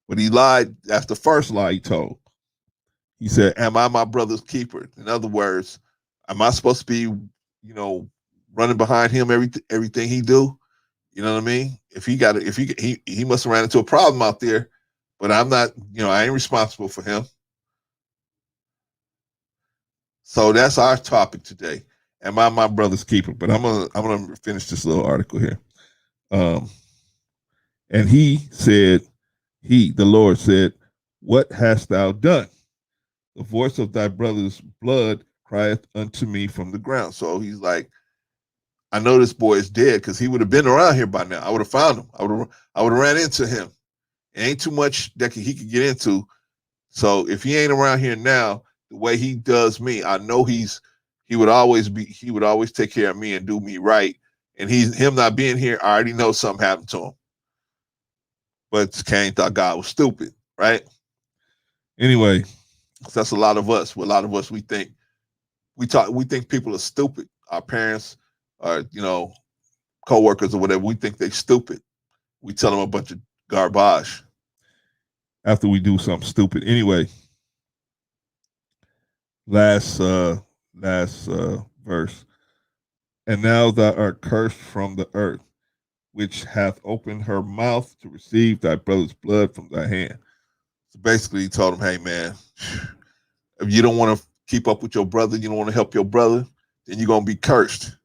Speaker 1: But he lied. That's the first lie he told. He said, am I my brother's keeper? In other words, am I supposed to be, running behind him everything he do? You know what I mean? If he must have ran into a problem out there, but I'm not, I ain't responsible for him. So that's our topic today. Am I my brother's keeper? But I'm gonna finish this little article here. And the Lord said, what hast thou done? The voice of thy brother's blood crieth unto me from the ground. So he's like, I know this boy is dead because he would have been around here by now. I would have found him. I would have ran into him. It ain't too much that he could get into. So if he ain't around here now, the way he does me, I know he would always take care of me and do me right. And him not being here, I already know something happened to him. But Cain thought God was stupid, right? Anyway, that's a lot of us. A lot of us, we think people are stupid. Our parents, or coworkers or whatever, we think they're stupid. We tell them a bunch of garbage after we do something stupid. Anyway, last verse. And now thou art cursed from the earth, which hath opened her mouth to receive thy brother's blood from thy hand. So basically, he told him, hey man, if you don't want to keep up with your brother, you don't want to help your brother, then you're going to be cursed.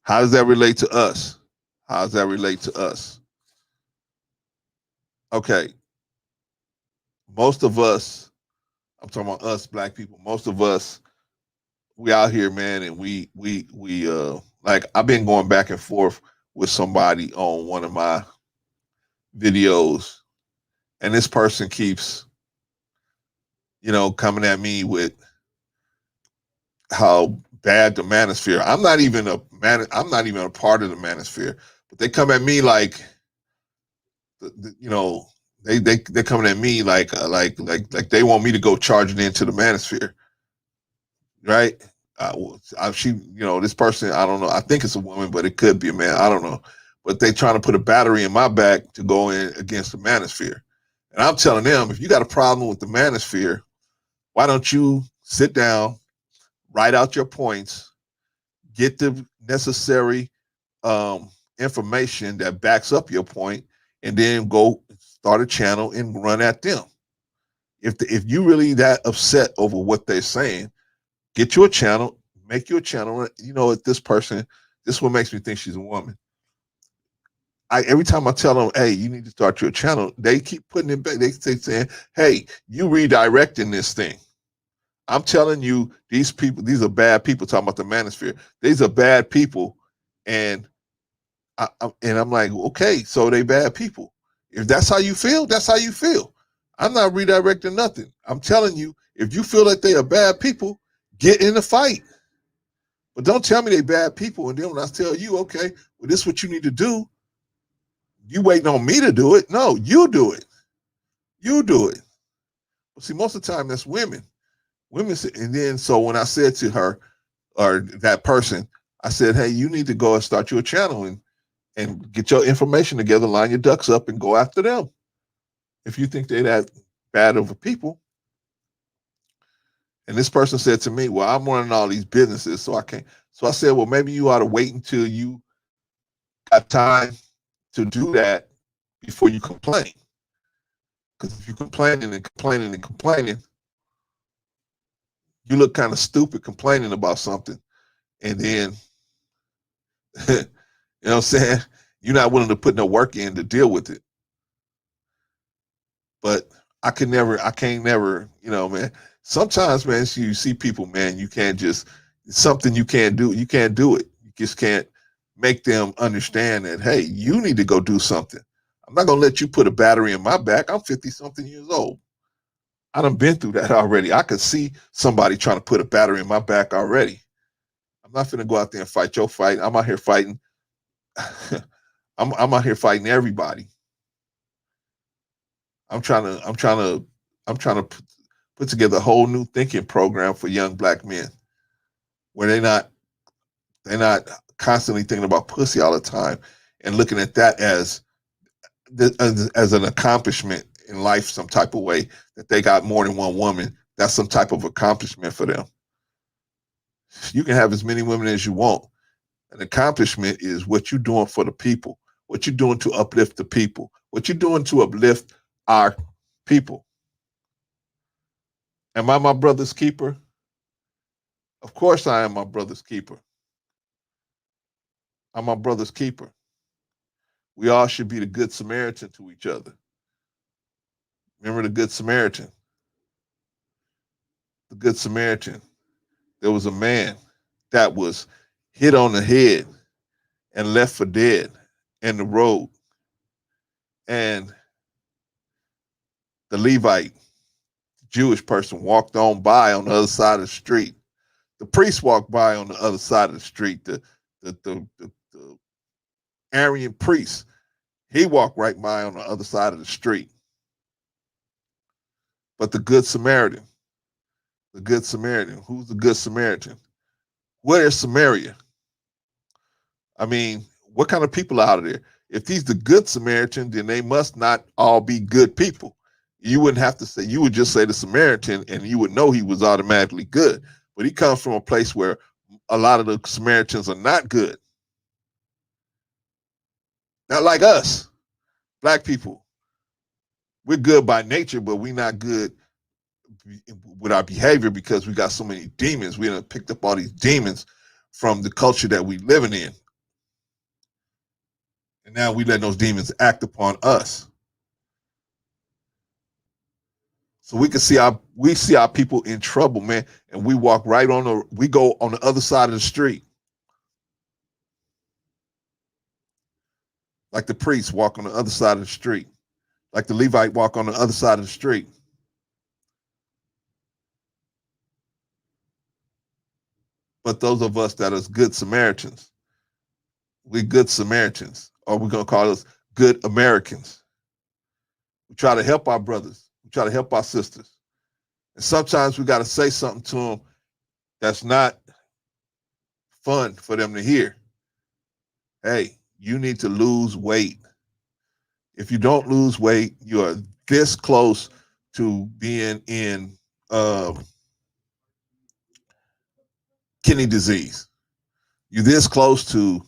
Speaker 1: How does that relate to us? How does that relate to us? Okay. Most of us, I'm talking about us black people, most of us, we out here, man, and we like I've been going back and forth with somebody on one of my videos, and this person keeps, coming at me with how bad the manosphere. I'm not even a part of the manosphere, but they come at me like, they're coming at me like they want me to go charging into the manosphere, right? This person, I don't know. I think it's a woman, but it could be a man. I don't know. But they trying to put a battery in my back to go in against the manosphere. And I'm telling them, if you got a problem with the manosphere, why don't you sit down, write out your points, get the necessary information that backs up your point, and then go start a channel and run at them. If you really that upset over what they're saying, get you a channel, make you a channel. This person, this is what makes me think she's a woman. Every time I tell them, hey, you need to start your channel, they keep putting it back. They saying, hey, you redirecting this thing. I'm telling you, these are bad people. Talking about the manosphere, these are bad people, and I'm like, okay, so they bad people. If that's how you feel, that's how you feel. I'm not redirecting nothing. I'm telling you, if you feel like they are bad people, get in the fight. But don't tell me they bad people, and then when I tell you, okay, well, this is what you need to do, you waiting on me to do it. No, you do it. You do it. Well, see, most of the time that's women. Women, and then so when I said to her or that person, I said, hey, you need to go and start your channel and get your information together, line your ducks up, and go after them. If you think they're that bad of a people. And this person said to me, well, I'm running all these businesses, so I can't. So I said, well, maybe you ought to wait until you got time to do that before you complain. Because if you're complaining and complaining and complaining, you look kind of stupid complaining about something. And then You know what I'm saying? You're not willing to put no work in to deal with it. But I can't never, man. Sometimes, man, you see people, man, you can't just, something you can't do. You can't do it. You just can't make them understand that, hey, you need to go do something. I'm not going to let you put a battery in my back. I'm 50 something years old. I done been through that already. I could see somebody trying to put a battery in my back already. I'm not finna go out there and fight your fight. I'm out here fighting. I'm out here fighting everybody. I'm trying to put together a whole new thinking program for young black men where they're not constantly thinking about pussy all the time and looking at that as an accomplishment in life, some type of way that they got more than one woman. That's some type of accomplishment for them. You can have as many women as you want. An accomplishment is what you're doing for the people, what you're doing to uplift the people, what you're doing to uplift our people. Am I my brother's keeper? Of course I am my brother's keeper. I'm my brother's keeper. We all should be the good Samaritan to each other. Remember the good Samaritan? The good Samaritan. There was a man that was hit on the head and left for dead in the road. And the Levite, Jewish person, walked on by on the other side of the street. The priest walked by on the other side of the street. The Aryan priest, he walked right by on the other side of the street. But the Good Samaritan, who's the Good Samaritan? Where is Samaria? I mean, what kind of people are out of there? If he's the Good Samaritan, then they must not all be good people. You wouldn't have to say, you would just say the Samaritan and you would know he was automatically good. But he comes from a place where a lot of the Samaritans are not good. Not like us, black people. We're good by nature, but we're not good with our behavior because we got so many demons. We done picked up all these demons from the culture that we living in. And now we let those demons act upon us. So we can see our people in trouble, man, and we walk right on we go on the other side of the street. Like the priest walk on the other side of the street. Like the Levite walk on the other side of the street. But those of us that are good Samaritans, we good Samaritans, or we're going to call us good Americans. We try to help our brothers. We try to help our sisters. And sometimes we got to say something to them that's not fun for them to hear. Hey, you need to lose weight. If you don't lose weight, you are this close to being in kidney disease. You're this close to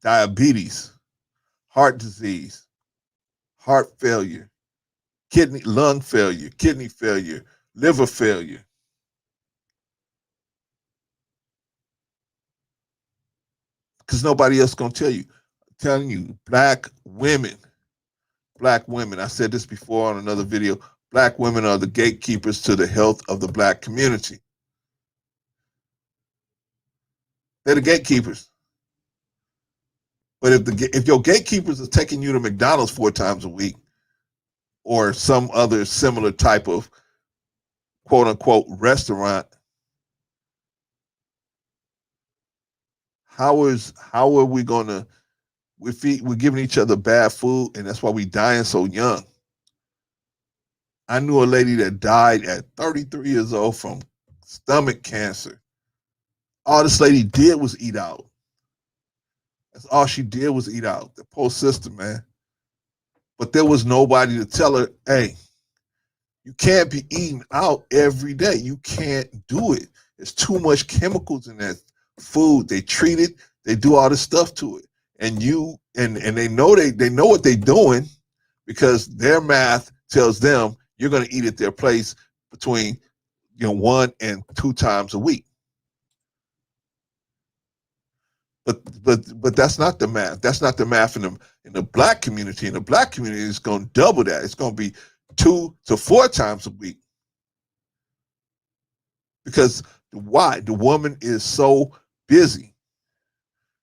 Speaker 1: diabetes, heart disease, heart failure, lung failure, kidney failure, liver failure. Because nobody else gonna tell you. I'm telling you, black women. I said this before on another video. Black women are the gatekeepers to the health of the black community. They're the gatekeepers. But if your gatekeepers are taking you to McDonald's 4 times a week, or some other similar type of quote unquote restaurant, how are we gonna we're giving each other bad food, and that's why we dying so young. I knew a lady that died at 33 years old from stomach cancer. All this lady did was eat out. That's all she did was eat out. The poor sister, man. But there was nobody to tell her, hey, you can't be eating out every day. You can't do it. There's too much chemicals in that food. They treat it. They do all this stuff to it. And they know they know what they're doing because their math tells them you're going to eat at their place between 1 and 2 times a week. But that's not the math. That's not the math in the black community. In the black community, it's going to double that. It's going to be 2 to 4 times a week. Because why? The woman is so busy.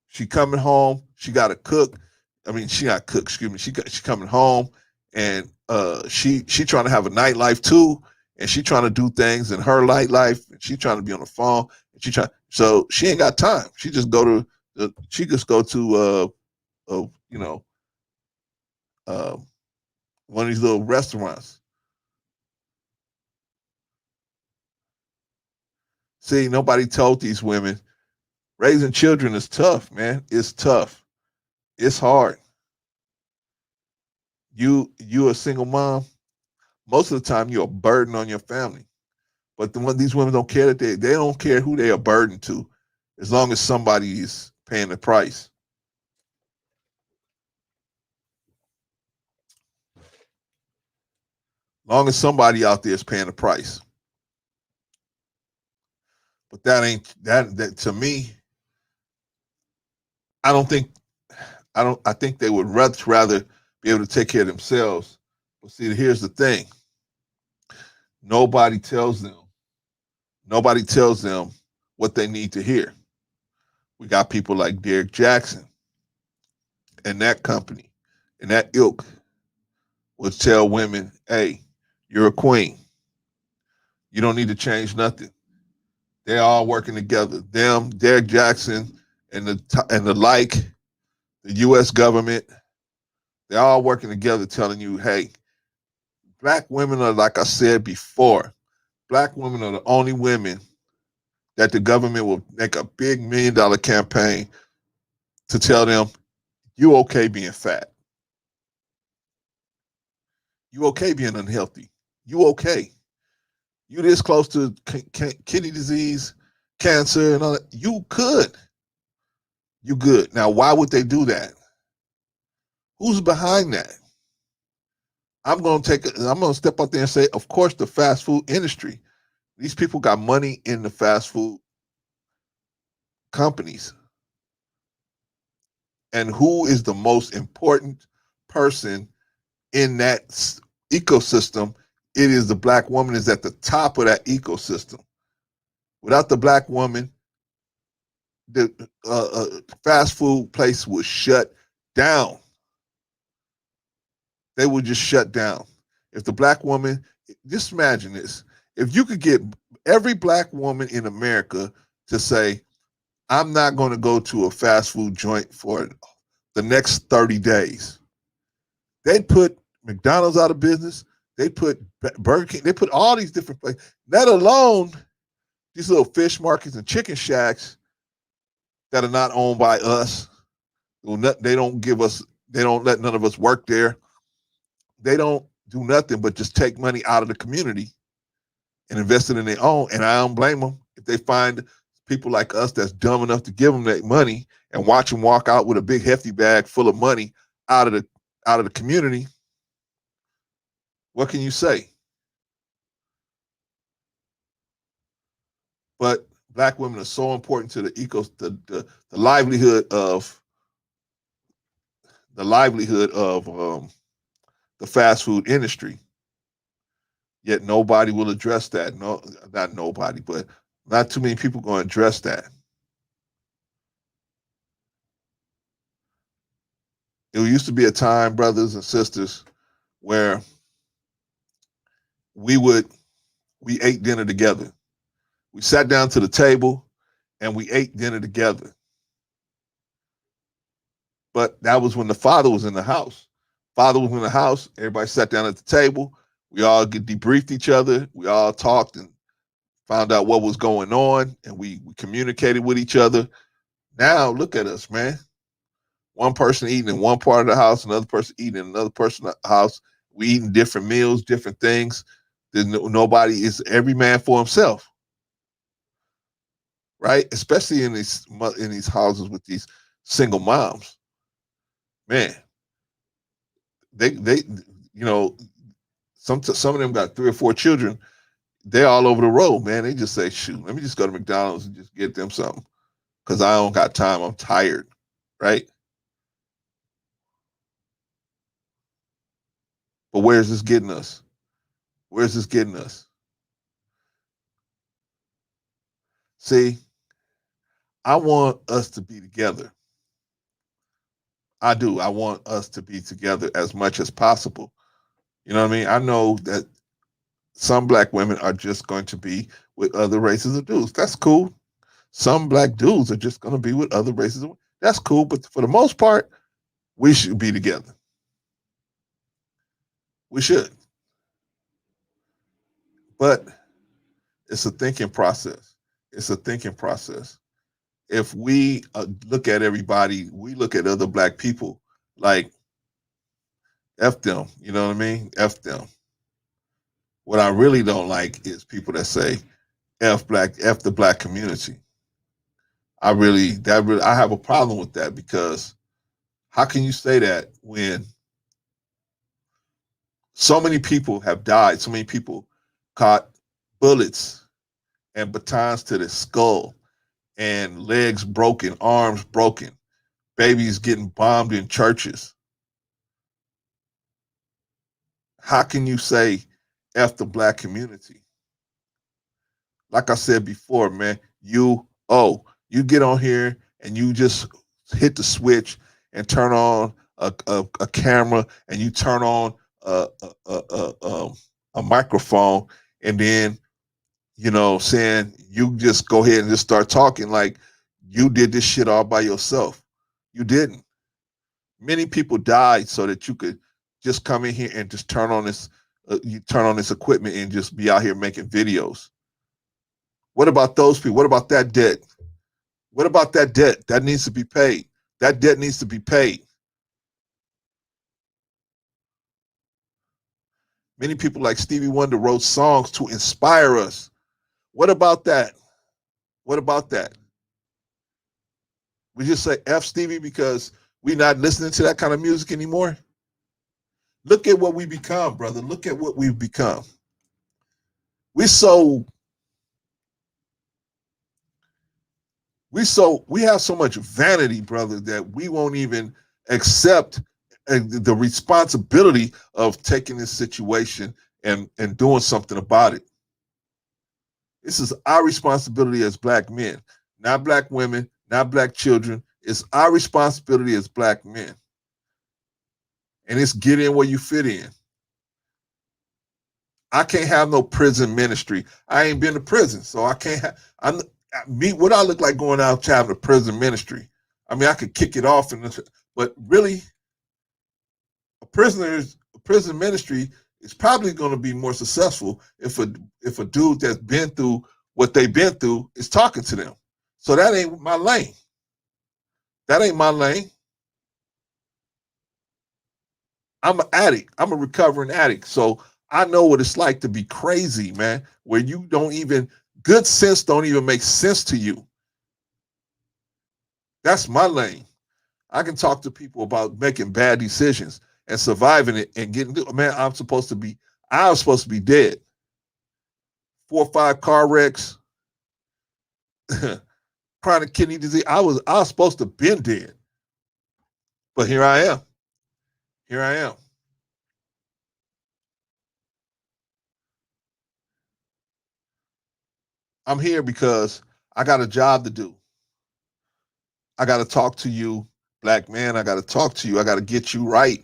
Speaker 1: She coming home. She got to cook. I mean, she got to cook. Excuse me. She coming home, and she trying to have a nightlife too, and she trying to do things in her nightlife. And she trying to be on the phone. And so she ain't got time. She just go to you know, uh, one of these little restaurants. See, nobody told these women raising children is tough, man. It's tough. It's hard. You a single mom. Most of the time, you're a burden on your family. But these women don't care that they don't care who they are burdened to, as long as somebody is paying the price. Long as somebody out there is paying the price. But that ain't that to me. I don't think I think they would rather be able to take care of themselves. But see, here's the thing. Nobody tells them. Nobody tells them what they need to hear. We got people like Derek Jackson and that company and that ilk would tell women, hey, you're a queen. You don't need to change nothing. They're all working together. Them, Derek Jackson, and the like, the U.S. government, they're all working together telling you, hey, black women are, like I said before, black women are the only women that the government will make a big $1 million campaign to tell them, you okay being fat. You okay being unhealthy. You okay. You this close to kidney disease, cancer, and all that. You could. You good. Now, why would they do that? Who's behind that? I'm gonna step out there and say, of course, the fast food industry. These people got money in the fast food companies. And who is the most important person in that ecosystem? It is the black woman is at the top of that ecosystem. Without the black woman, the fast food place would shut down. They would just shut down. If the black woman, just imagine this. If you could get every black woman in America to say, I'm not going to go to a fast food joint for the next 30 days. They'd put McDonald's out of business. They put Burger King. They put all these different places. Let alone these little fish markets and chicken shacks that are not owned by us. They don't give us. They don't let none of us work there. They don't do nothing but just take money out of the community and invest it in their own. And I don't blame them if they find people like us that's dumb enough to give them that money and watch them walk out with a big hefty bag full of money out of the community. What can you say? But black women are so important to the livelihood of the fast food industry. Yet nobody will address that. No, not nobody, but not too many people going to address that. It used to be a time, brothers and sisters, where we ate dinner together. We sat down to the table and we ate dinner together. But that was when the father was in the house. Father was in the house. Everybody sat down at the table. We all debriefed each other. We all talked and found out what was going on, and we communicated with each other. Now look at us, man. One person eating in one part of the house, another person eating in another person's house. We eating different meals, different things. There's nobody is every man for himself, right? Especially in these houses with these single moms. Man, they you know some of them got 3 or 4 children. They're all over the road, man. They just say, shoot, let me just go to McDonald's and just get them something. because I don't got time. I'm tired, right? But where's this getting us? Where's this getting us? See, I want us to be together. I do. I want us to be together as much as possible. You know what I mean? I know that some black women are just going to be with other races of dudes. That's cool. Some black dudes are just going to be with other races of women. That's cool. But for the most part, we should be together. We should. But it's a thinking process. It's a thinking process. If we look at everybody, we look at other black people like F them. You know what I mean? F them. What I really don't like is people that say F the black community. I have a problem with that, because how can you say that when so many people have died, so many people caught bullets and batons to the skull, and legs broken, arms broken, babies getting bombed in churches? How can you say F the black community? Like I said before, man, you get on here and you just hit the switch and turn on a camera, and you turn on a microphone, and then, saying you just go ahead and just start talking like you did this shit all by yourself. You didn't. Many people died so that you could just come in here and just turn on this equipment and just be out here making videos. What about those people? What about that debt? What about that debt? That needs to be paid. That debt needs to be paid. Many people like Stevie Wonder wrote songs to inspire us. What about that? What about that? We just say F Stevie because we're not listening to that kind of music anymore? Look at what we become, brother. Look at what we've become. We have so much vanity, brother, that we won't even accept the responsibility of taking this situation and doing something about it. This is our responsibility as black men, not black women, not black children. It's our responsibility as black men. And it's get in where you fit in. I can't have no prison ministry. I ain't been to prison, so I can't have, what I look like going out to having a prison ministry. I mean, I could kick it off, but really, a prison ministry is probably going to be more successful if a dude that's been through what they've been through is talking to them. So that ain't my lane. That ain't my lane. I'm an addict. I'm a recovering addict. So I know what it's like to be crazy, man, where you don't even, good sense don't even make sense to you. That's my lane. I can talk to people about making bad decisions and surviving it and getting, man, I was supposed to be dead. 4 or 5 car wrecks, chronic kidney disease. I was supposed to have been dead. But here I am. Here I am. I'm here because I got a job to do. I got to talk to you, black man. I got to talk to you. I got to get you right.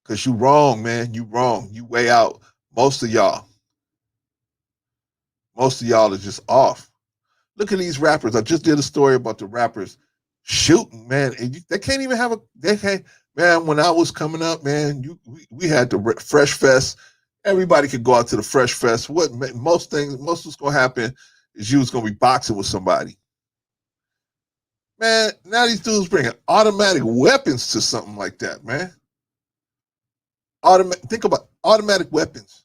Speaker 1: Because you wrong, man. You wrong. You way out. Most of y'all are just off. Look at these rappers. I just did a story about the rappers shooting, man. And they can't even have man, when I was coming up, man, we had the Fresh Fest. Everybody could go out to the Fresh Fest. Most what's going to happen is you was going to be boxing with somebody. Man, now these dudes bringing automatic weapons to something like that, man. Think about automatic weapons.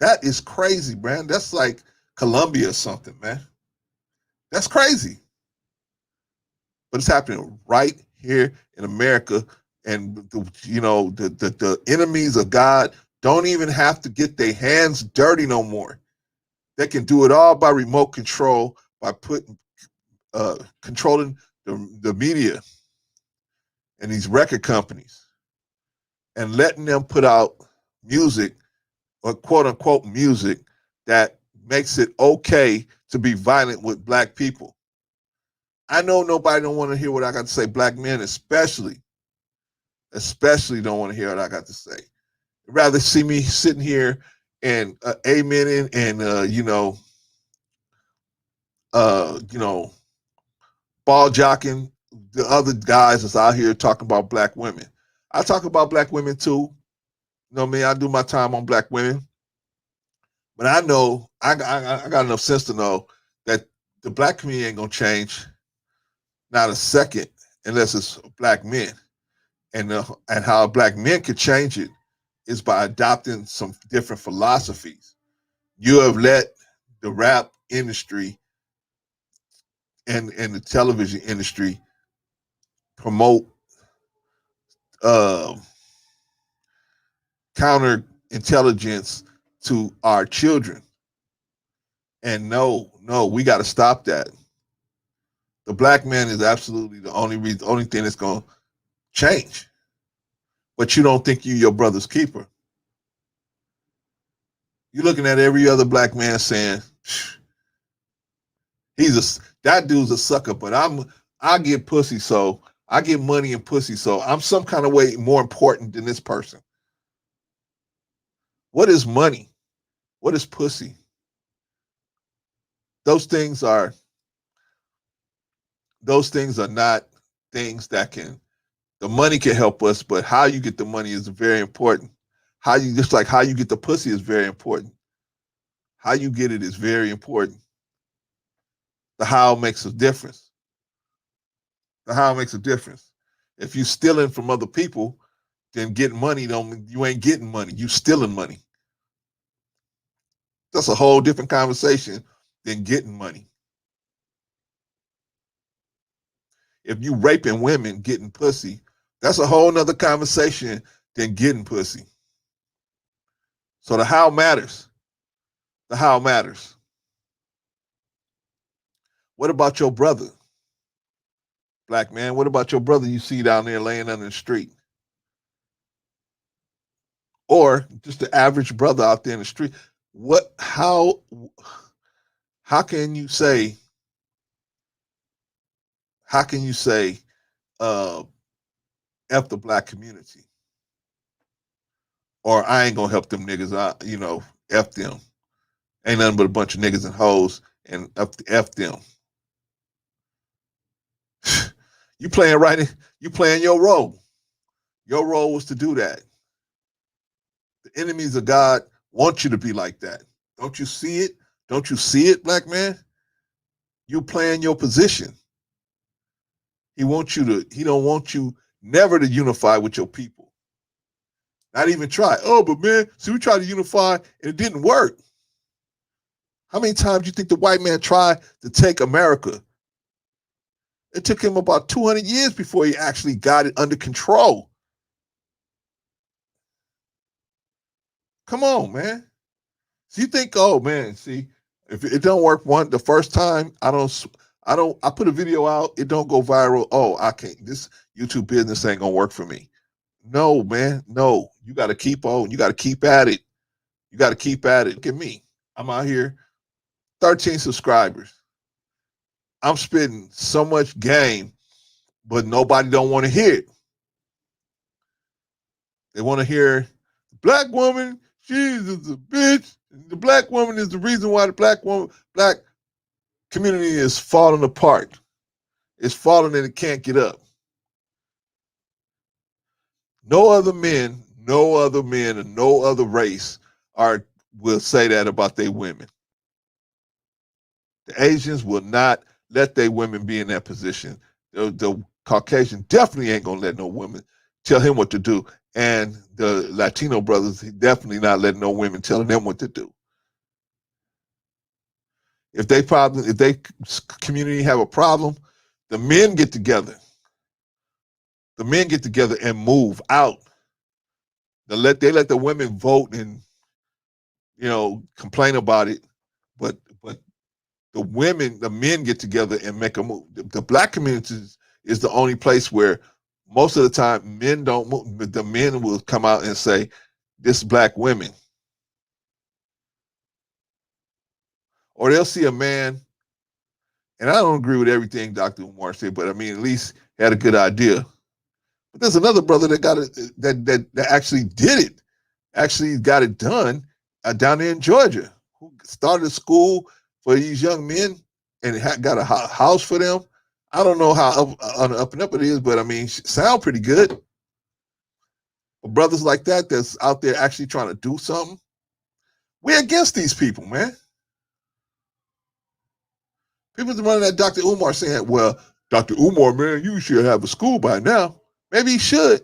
Speaker 1: That is crazy, man. That's like Colombia or something, man. That's crazy. But it's happening right here in America. And the enemies of God don't even have to get their hands dirty no more. They can do it all by remote control, by controlling the media and these record companies and letting them put out music or quote unquote music that makes it okay to be violent with black people. I know nobody don't want to hear what I got to say. Black men especially don't want to hear what I got to say. Rather see me sitting here and amening and ball jocking the other guys that's out here talking about black women. I talk about black women too. You know what I mean? I do my time on black women. But I know I got enough sense to know that the black community ain't gonna change not a second unless it's black men. And how black men could change it is by adopting some different philosophies. You have let the rap industry and the television industry promote uh, counterintelligence to our children. And no, we got to stop that. The black man is absolutely the only thing that's going to change. But you don't think you your brother's keeper. You're looking at every other black man saying, that dude's a sucker, but I get pussy, so I get money and pussy, so I'm some kind of way more important than this person. What is money? What is pussy? Those things are not things that can. The money can help us, but how you get the money is very important. How you get the pussy is very important. How you get it is very important. The how makes a difference. The how makes a difference. If you stealing from other people, then getting money you ain't getting money. You stealing money. That's a whole different conversation than getting money. If you raping women, getting pussy, that's a whole nother conversation than getting pussy. So the how matters. The how matters. What about your brother? Black man, what about your brother you see down there laying on the street? Or just the average brother out there in the street. How can you say F the black community? Or I ain't gonna help them niggas, F them. Ain't nothing but a bunch of niggas and hoes and F them. You playing right, you playing your role. Your role was to do that. The enemies of God want you to be like that. Don't you see it? Don't you see it, black man? You playing your position. He don't want you never to unify with your people. Not even try. Oh, but man, see, we tried to unify and it didn't work. How many times do you think the white man tried to take America? It took him about 200 years before he actually got it under control. Come on, man. So you think, oh man, see, if it don't work the first time, I put a video out, it don't go viral. Oh, I can't. This YouTube business ain't gonna work for me. No, man, no. You got to keep on. You got to keep at it. You got to keep at it. Look at me. I'm out here, 13 subscribers. I'm spitting so much game, but nobody don't want to hear it. They want to hear black woman, she's a bitch. The black woman is the reason why the black community is falling apart. It's falling and it can't get up. No other men, and no other race will say that about their women. The Asians will not let their women be in that position. The Caucasian definitely ain't gonna let no women tell him what to do. And the Latino brothers definitely not letting no women telling them what to do. If they community have a problem, the men get together. The men get together and move out. They let the women vote and complain about it, but the women, the men get together and make a move. The black communities is the only place where most of the time men don't move, but the men will come out and say, "This black women," or they'll see a man. And I don't agree with everything Dr. Umar said, but I mean, at least he had a good idea. But there's another brother that got it, that actually did it, actually got it done down there in Georgia, who started a school for these young men and got a house for them. I don't know how up and up it is, but I mean, sound pretty good. But brothers like that that's out there actually trying to do something, we're against these people, man. People running at Dr. Umar saying, well, Dr. Umar, man, you should have a school by now. Maybe he should.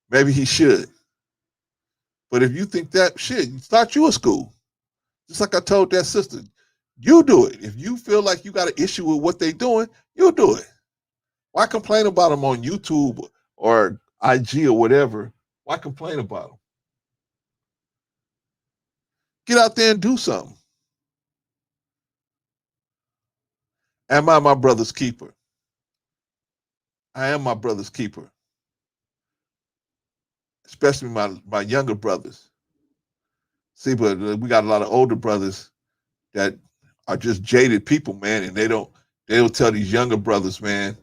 Speaker 1: Maybe he should. But if you think that, shit, start you a school. Just like I told that sister, you do it. If you feel like you got an issue with what they're doing, you'll do it. Why complain about them on YouTube or IG or whatever? Why complain about them? Get out there and do something. Am I my brother's keeper? I am my brother's keeper, especially my younger brothers. See, but we got a lot of older brothers that are just jaded people, man, and they'll tell these younger brothers, man,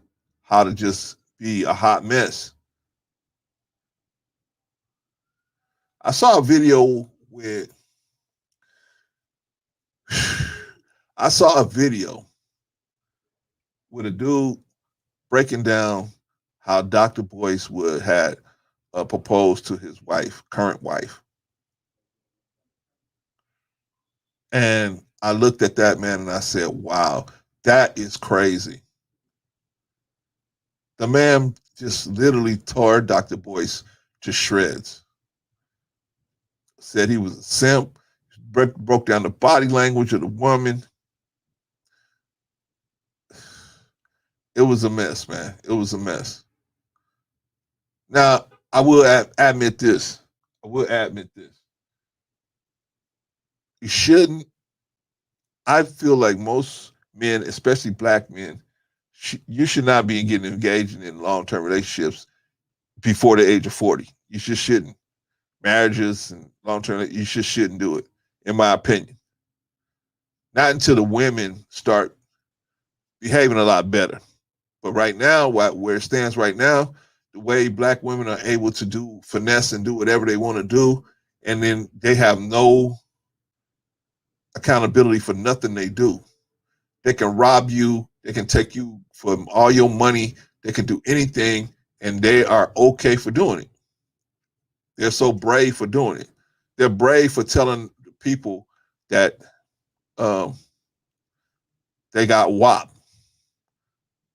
Speaker 1: how to just be a hot mess. I saw a video where I saw a video with a dude breaking down how Dr. Boyce would had proposed to his wife, current wife. And I looked at that man and I said, wow, that is crazy. The man just literally tore Dr. Boyce to shreds. Said he was a simp, broke down the body language of the woman. It was a mess, man. It was a mess. Now, I will admit this. I will admit this. You shouldn't. I feel like most men, especially black men, you should not be getting engaged in long-term relationships before the age of 40. You just shouldn't. Marriages and long-term, you just shouldn't do it, in my opinion. Not until the women start behaving a lot better. But right now, where it stands right now, the way black women are able to do finesse and do whatever they want to do, and then they have no accountability for nothing they do. They can rob you. They can take you from all your money. They can do anything, and they are okay for doing it. They're so brave for doing it. They're brave for telling people that they got WAP.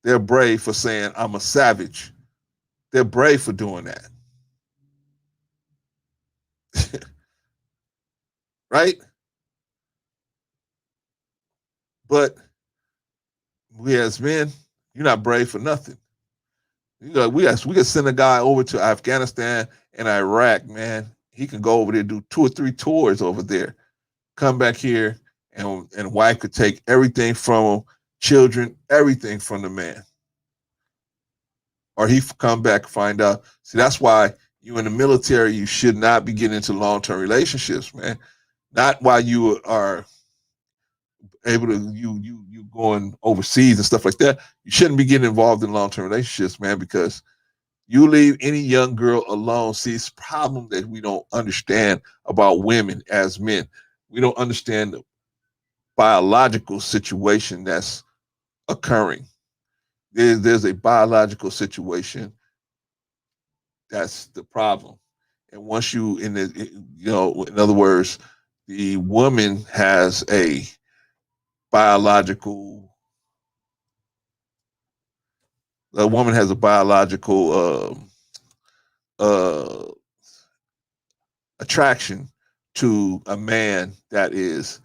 Speaker 1: They're brave for saying, I'm a savage. They're brave for doing that. Right? But we as men, you're not brave for nothing. You know, we can send a guy over to Afghanistan and Iraq, man. He can go over there, do 2 or 3 tours over there, come back here, and wife could take everything from him, children, everything from the man. Or he come back and find out. See, that's why you in the military, you should not be getting into long-term relationships, man. Not while you are able to you going overseas and stuff like that. You shouldn't be getting involved in long-term relationships, man, because you leave any young girl alone. See, it's a problem that we don't understand about women as men. We don't understand the biological situation that's occurring. There's a biological situation that's the problem. And once you in other words, the woman has a biological a woman has a biological uh, attraction to a man that is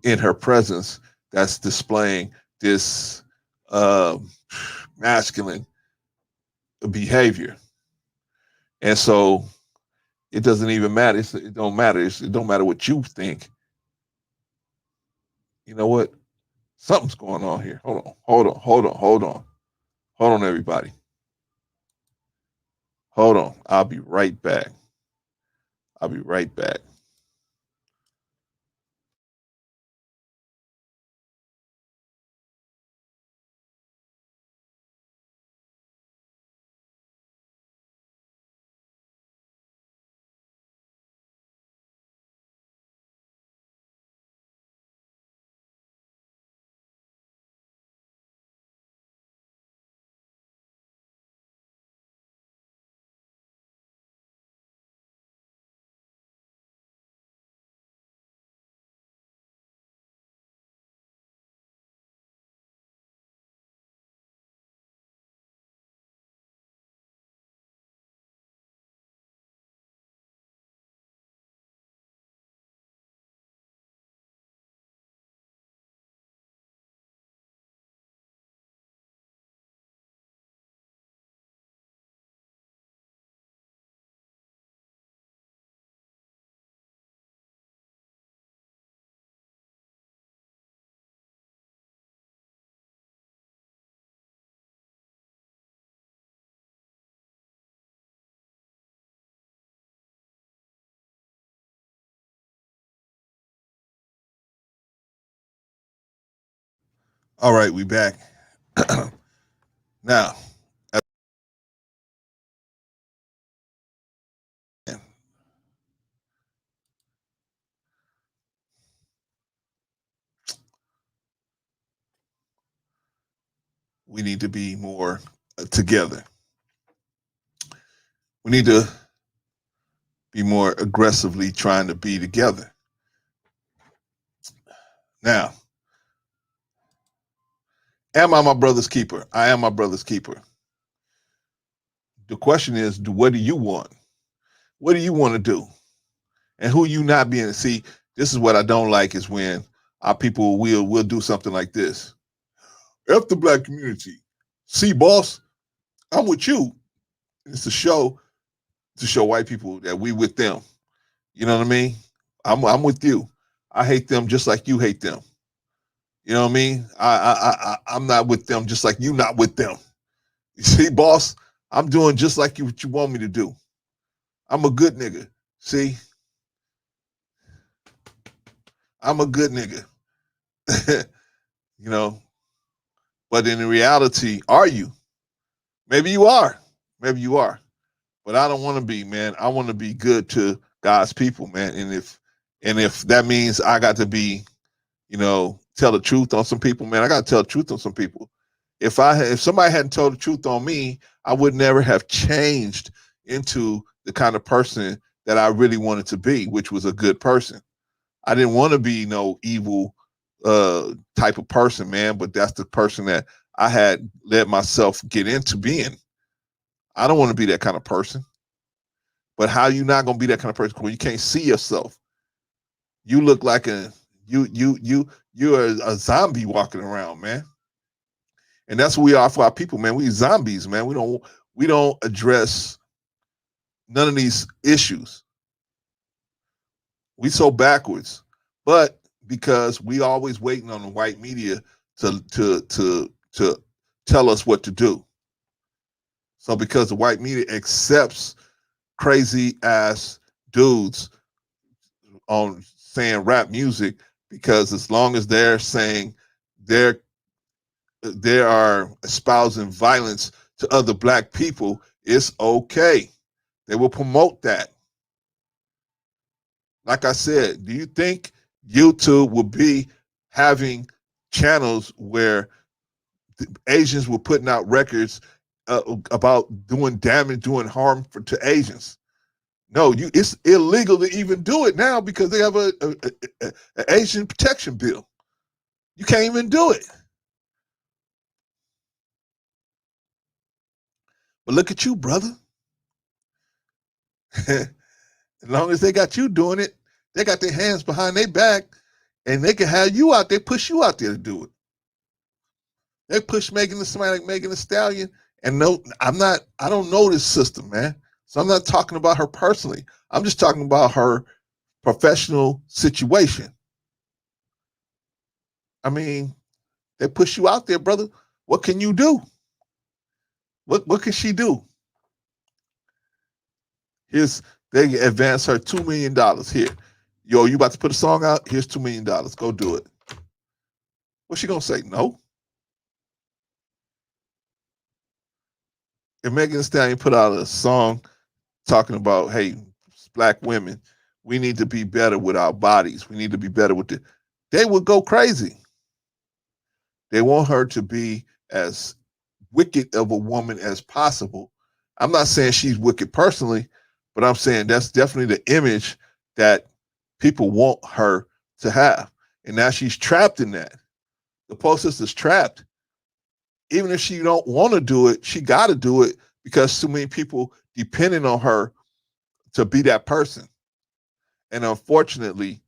Speaker 1: in her presence, that's displaying this masculine behavior. And so it doesn't even matter. It don't matter. It don't matter what you think. You know what? Something's going on here. Hold on, everybody. Hold on. I'll be right back. I'll be right back. All right, we back. Now, we need to be more together. We need to be more aggressively trying to be together. Now, am I my brother's keeper? I am my brother's keeper. The question is, what do you want? What do you want to do? And who you not being? See, this is what I don't like is when our people will do something like this. F the black community. See, boss, I'm with you. It's to show white people that we with them. You know what I mean? I'm with you. I hate them just like you hate them. You know what I mean? I'm not with them just like you not with them. You see, boss, I'm doing just like you what you want me to do. I'm a good nigga. See, I'm a good nigga. You know, but in reality, are you? Maybe you are. Maybe you are. But I don't want to be, man. I want to be good to God's people, man. And if that means I got to be, tell the truth on some people, man, I got to tell the truth on some people. If somebody hadn't told the truth on me, I would never have changed into the kind of person that I really wanted to be, which was a good person. I didn't want to be no evil type of person, man, but that's the person that I had let myself get into being. I don't want to be that kind of person. But how you not gonna be that kind of person when you can't see yourself? You look like you're a zombie walking around, man. And that's what we are for our people, man. We zombies, man. We don't address none of these issues. We so backwards. But because we always waiting on the white media to tell us what to do. So because the white media accepts crazy ass dudes on saying rap music, because as long as they're saying they're they are espousing violence to other black people, it's okay. They will promote that. Like I said, do you think YouTube will be having channels where Asians were putting out records about doing damage, doing harm to Asians? No, it's illegal to even do it now because they have a Asian protection bill. You can't even do it. But look at you, brother. As long as they got you doing it, they got their hands behind their back, and they can have you out there, push you out there to do it. They push somebody like Megan Thee Stallion, and no, I don't know this sister, man. So I'm not talking about her personally. I'm just talking about her professional situation. I mean, they push you out there, brother. What can you do? What can she do? Here's they advance her $2 million. Here, yo, you about to put a song out? Here's $2 million. Go do it. What's she gonna say? No. If Megan Thee Stallion put out a song talking about, hey, black women, we need to be better with our bodies. We need to be better with it. They would go crazy. They want her to be as wicked of a woman as possible. I'm not saying she's wicked personally, but I'm saying that's definitely the image that people want her to have. And now she's trapped in that. The posters is trapped. Even if she don't want to do it, she got to do it because too many people depending on her to be that person. And unfortunately,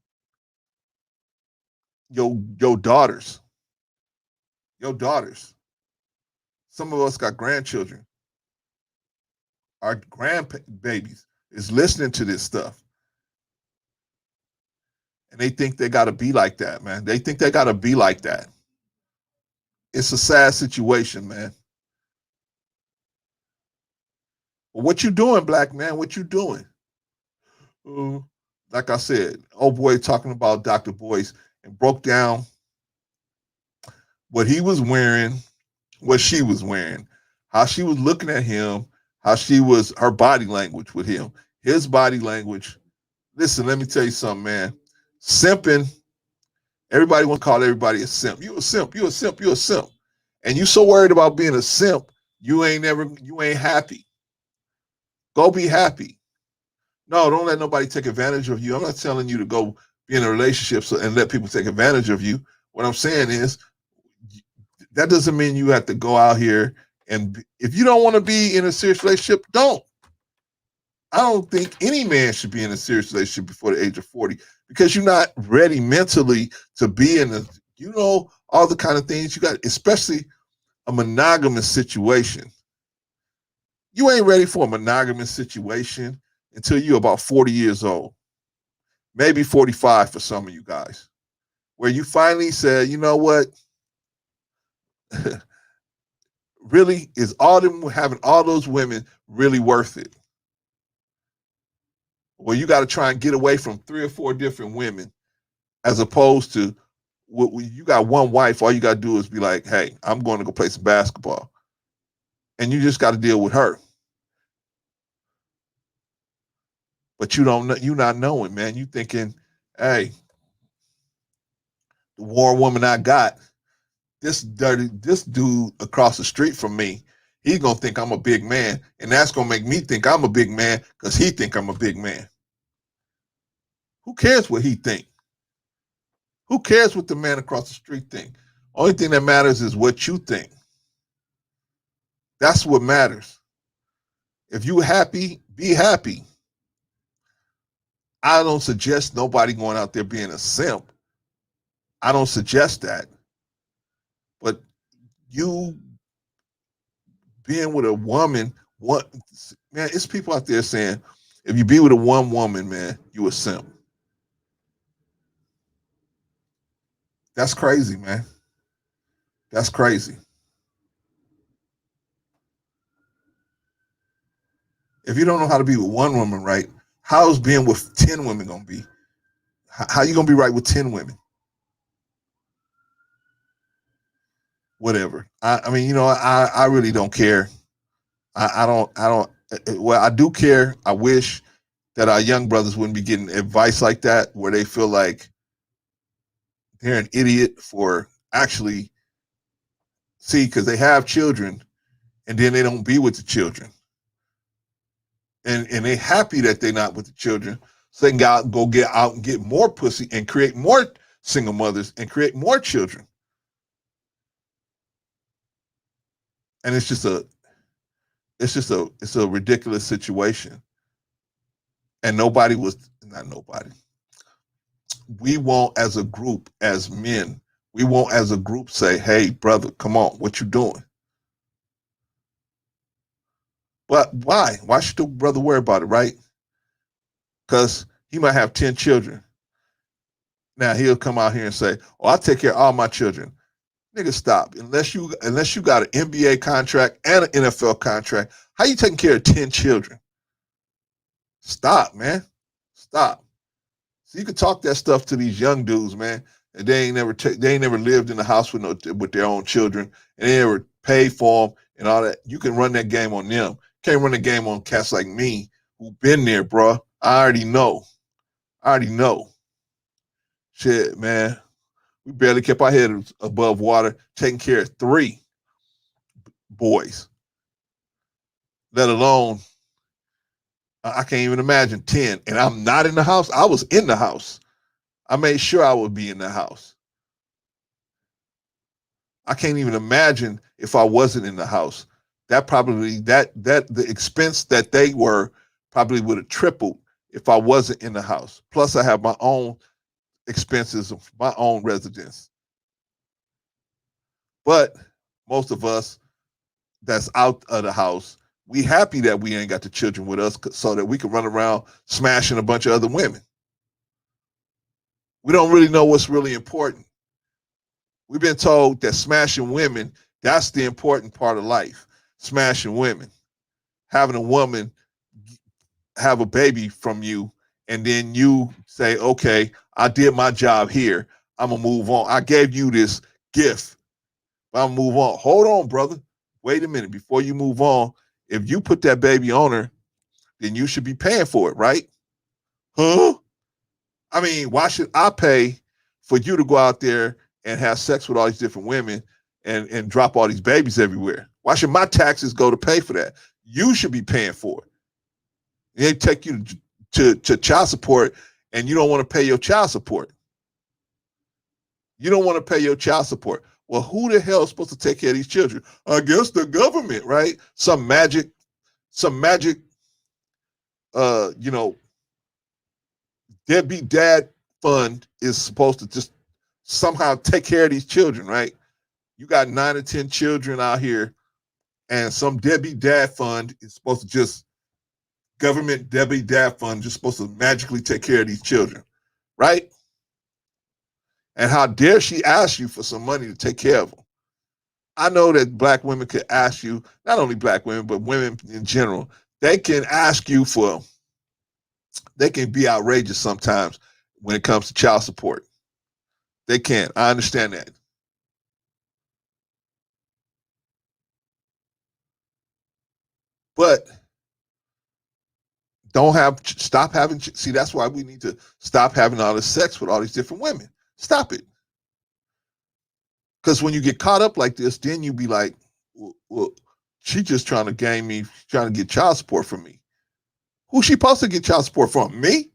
Speaker 1: your daughters, some of us got grandchildren. Our grandbabies is listening to this stuff. And they think they got to be like that, man. They think they got to be like that. It's a sad situation, man. Well, what you doing, black man? What you doing? Like I said, old boy talking about Dr. Boyce and broke down what he was wearing, what she was wearing, how she was looking at him, how she was, her body language with him, his body language. Listen, let me tell you something, man. Simping, everybody want to call everybody a simp. You a simp, you a simp, you a simp. And you so worried about being a simp, you ain't happy. Go be happy. No, don't let nobody take advantage of you. I'm not telling you to go be in a relationship and let people take advantage of you. What I'm saying is that doesn't mean you have to go out here and if you don't want to be in a serious relationship, don't. I don't think any man should be in a serious relationship before the age of 40 because you're not ready mentally to be in all the kind of things you got, especially a monogamous situation. You ain't ready for a monogamous situation until you're about 40 years old, maybe 45 for some of you guys, where you finally said, you know what? Really, is all them having all those women really worth it? Well, you got to try and get away from 3 or 4 different women as opposed to you got one wife. All you got to do is be like, hey, I'm going to go play some basketball. And you just got to deal with her. But you don't know, you not knowing, man. You thinking, hey, the warm woman I got, this dude across the street from me, he's gonna think I'm a big man, and that's gonna make me think I'm a big man because he think I'm a big man. Who cares what he think? Who cares what the man across the street think? Only thing that matters is what you think. That's what matters. If you happy, be happy. I don't suggest nobody going out there being a simp. I don't suggest that. But you being with a woman, man, it's people out there saying, if you be with a one woman, man, you a simp. That's crazy, man. That's crazy. If you don't know how to be with one woman right, how's being with 10 women gonna be? How you gonna be right with 10 women? Whatever. I mean, I really don't care. I don't. Well, I do care. I wish that our young brothers wouldn't be getting advice like that, where they feel like they're an idiot for actually because they have children and then they don't be with the children. And they're happy that they're not with the children. So they can go get out and get more pussy and create more single mothers and create more children. And it's a ridiculous situation. And not nobody. We won't as a group, as men, we won't as a group say, hey, brother, come on, what you doing? But why? Why should the brother worry about it, right? Because he might have 10 children. Now he'll come out here and say, "Oh, I take care of all my children." Nigga, stop. Unless you got an NBA contract and an NFL contract, how you taking care of 10 children? Stop, man. Stop. So you can talk that stuff to these young dudes, man, and they ain't never lived in a house with their own children, and they never paid for them and all that. You can run that game on them. Can't run the game on cats like me who been there, bro. I already know. I already know. Shit, man. We barely kept our head above water, taking care of 3 boys, let alone I can't even imagine 10. And I'm not in the house. I was in the house. I made sure I would be in the house. I can't even imagine if I wasn't in the house. That probably that the expense that they were probably would have tripled if I wasn't in the house. Plus, I have my own expenses of my own residence. But most of us that's out of the house, we happy that we ain't got the children with us so that we can run around smashing a bunch of other women. We don't really know what's really important. We've been told that smashing women, that's the important part of life. Smashing women. Having a woman have a baby from you, and then you say, okay, I did my job here. I'm going to move on. I gave you this gift. I'm going to move on. Hold on, brother. Wait a minute. Before you move on, if you put that baby on her, then you should be paying for it, right? Huh? I mean, why should I pay for you to go out there and have sex with all these different women and drop all these babies everywhere? Why should my taxes go to pay for that? You should be paying for it. They take you to child support and you don't want to pay your child support. You don't want to pay your child support. Well, who the hell is supposed to take care of these children? I guess the government, right? Some magic, you know, deadbeat dad fund is supposed to just somehow take care of these children, right? You got 9 or 10 children out here, and some deadbeat dad fund is supposed to just government deadbeat dad fund just supposed to magically take care of these children, right? And how dare she ask you for some money to take care of them? I know that black women could ask you, not only black women, but women in general, they can ask you for, they can be outrageous sometimes when it comes to child support. They can. I understand that. But stop having, see, that's why we need to stop having all this sex with all these different women. Stop it. Because when you get caught up like this, then you be like, well, she just trying to game me, trying to get child support from me. Who's she supposed to get child support from? Me?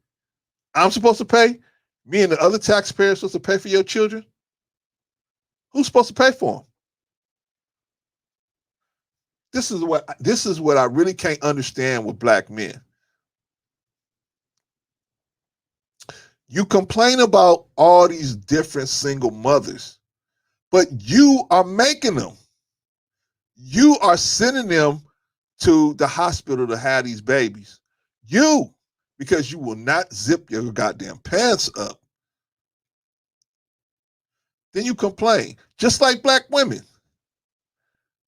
Speaker 1: I'm supposed to pay? Me and the other taxpayers supposed to pay for your children? Who's supposed to pay for them? This is what I really can't understand with black men. You complain about all these different single mothers, but you are making them. You are sending them to the hospital to have these babies. You, because you will not zip your goddamn pants up. Then you complain, just like black women.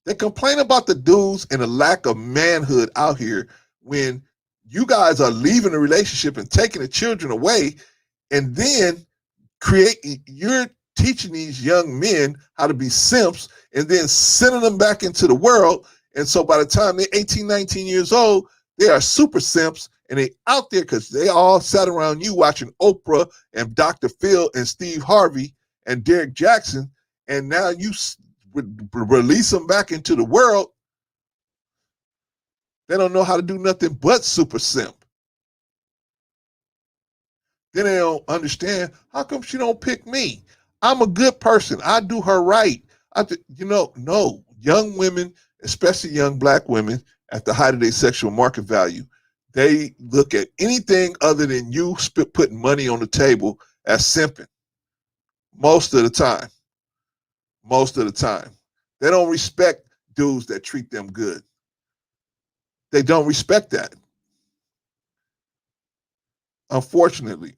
Speaker 1: They complain about the dudes and the lack of manhood out here when you guys are leaving a relationship and taking the children away, and then you're teaching these young men how to be simps and then sending them back into the world. And so by the time they're 18, 19 years old, they are super simps and they out there because they all sat around you watching Oprah and Dr. Phil and Steve Harvey and Derek Jackson. And now you release them back into the world. They don't know how to do nothing but super simp. Then they don't understand how come she don't pick me. I'm a good person. I do her right. No, young women, especially young black women, at the height of their sexual market value, they look at anything other than you putting money on the table as simping. Most of the time. Most of the time. They don't respect dudes that treat them good. They don't respect that. Unfortunately.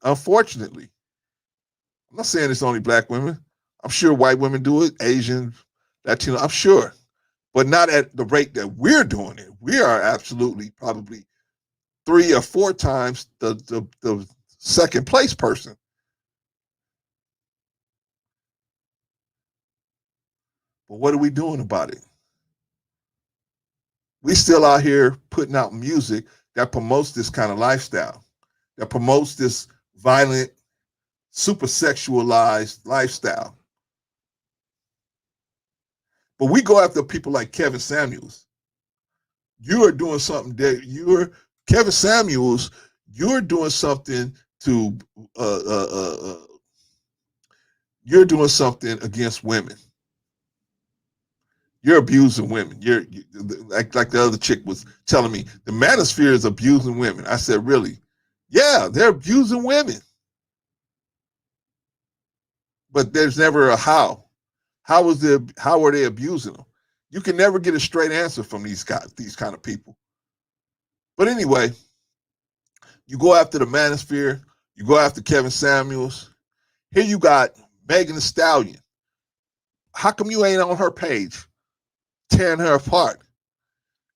Speaker 1: I'm not saying it's only black women. I'm sure white women do it, Asian, Latino, I'm sure, but not at the rate that we're doing it. We are absolutely probably 3 or 4 times the second place person. But what are we doing about it? We still out here putting out music that promotes this kind of lifestyle, that promotes this violent, super sexualized lifestyle. But we go after people like Kevin Samuels. You are doing something that Kevin Samuels. You're doing something to you're doing something against women. You're abusing women. You like the other chick was telling me, the manosphere is abusing women. I said, really? Yeah, they're abusing women. But there's never a how. How are they abusing them? You can never get a straight answer from these kind of people. But anyway, you go after the manosphere, you go after Kevin Samuels. Here you got Megan Thee Stallion. How come you ain't on her page tearing her apart?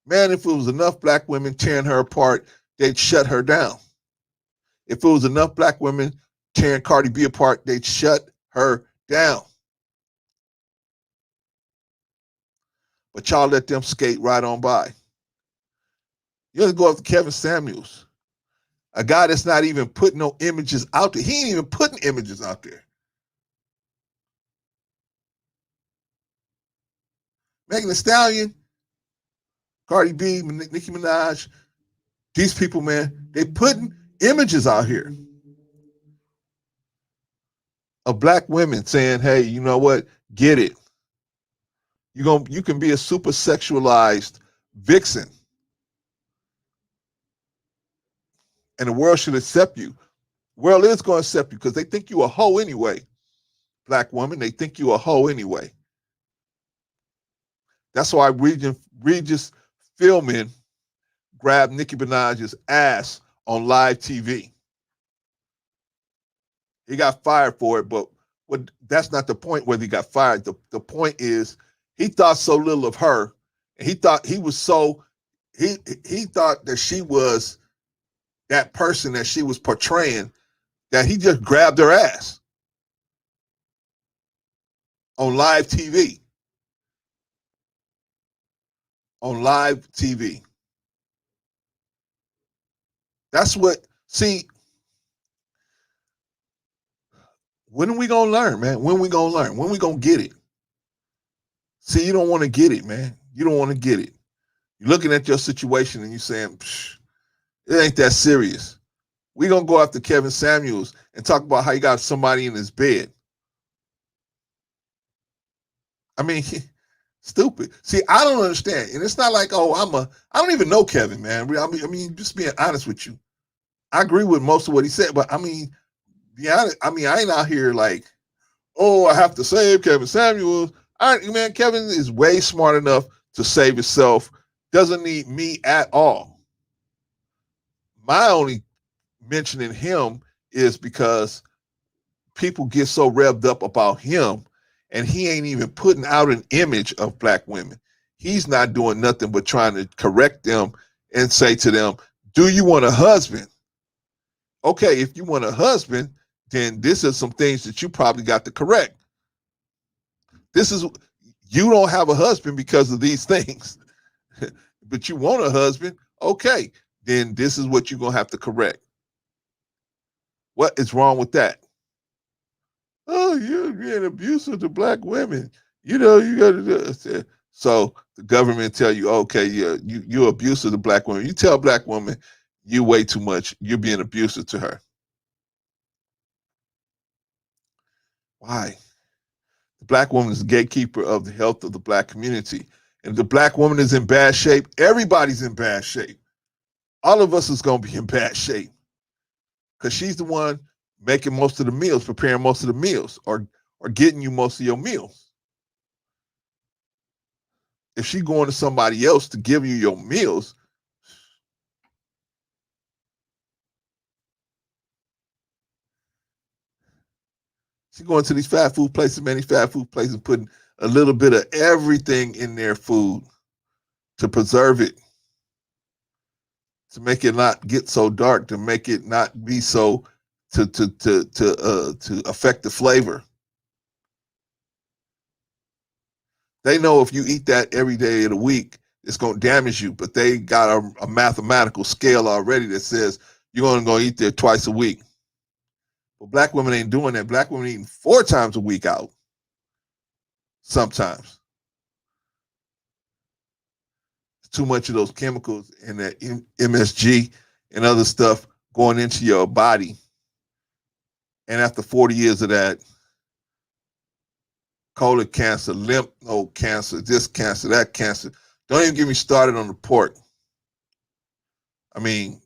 Speaker 1: Man, if it was enough black women tearing her apart, they'd shut her down. If it was enough black women tearing Cardi B apart, they'd shut her down. But y'all let them skate right on by. You have to go after Kevin Samuels, a guy that's not even putting no images out there. He ain't even putting images out there. Megan Thee Stallion, Cardi B, Nicki Minaj, these people, man, they putting images out here of black women saying, hey, you know what? Get it. You can be a super sexualized vixen. And the world should accept you. The world is going to accept you because they think you a hoe anyway. Black woman, they think you a hoe anyway. That's why Regis Philbin grabbed Nicki Minaj's ass on live TV. He got fired for it, but that's not the point whether he got fired. The point is he thought so little of her, and he thought he thought that she was that person that she was portraying, that he just grabbed her ass on live TV. On live TV. That's what, see, when are we going to learn, man? When are we going to learn? When are we going to get it? See, you don't want to get it, man. You don't want to get it. You're looking at your situation and you're saying, it ain't that serious. We're going to go after Kevin Samuels and talk about how he got somebody in his bed. I mean, stupid. See, I don't understand. And it's not like, oh, I don't even know Kevin, man. I mean, just being honest with you. I agree with most of what he said, but I mean, be honest, I ain't out here like, oh, I have to save Kevin Samuels. Man, Kevin is way smart enough to save himself. Doesn't need me at all. My only mentioning him is because people get so revved up about him, and he ain't even putting out an image of black women. He's not doing nothing but trying to correct them and say to them, do you want a husband? Okay, if you want a husband, then this is some things that you probably got to correct. You don't have a husband because of these things, but you want a husband. Okay, then this is what you're going to have to correct. What is wrong with that? Oh, you're being abusive to black women. You know, you got to do it. So the government tell you, okay, you're abusive to black women. You tell black woman you way too much. You're being abusive to her. Why? The black woman is the gatekeeper of the health of the black community. And if the black woman is in bad shape, everybody's in bad shape. All of us is going to be in bad shape because she's the one making most of the meals, preparing most of the meals, or getting you most of your meals. If she's going to somebody else to give you your meals, She going to these fast food places, man. These fast food places putting a little bit of everything in their food to preserve it, to make it not get so dark, to make it not be so to affect the flavor. They know if you eat that every day of the week, it's going to damage you. But they got a mathematical scale already that says you're only going to eat there twice a week. But black women ain't doing that. Black women eating 4 times a week out. Sometimes. Too much of those chemicals and that MSG and other stuff going into your body. And after 40 years of that, colon cancer, lymph node cancer, this cancer, that cancer. Don't even get me started on the pork. I mean,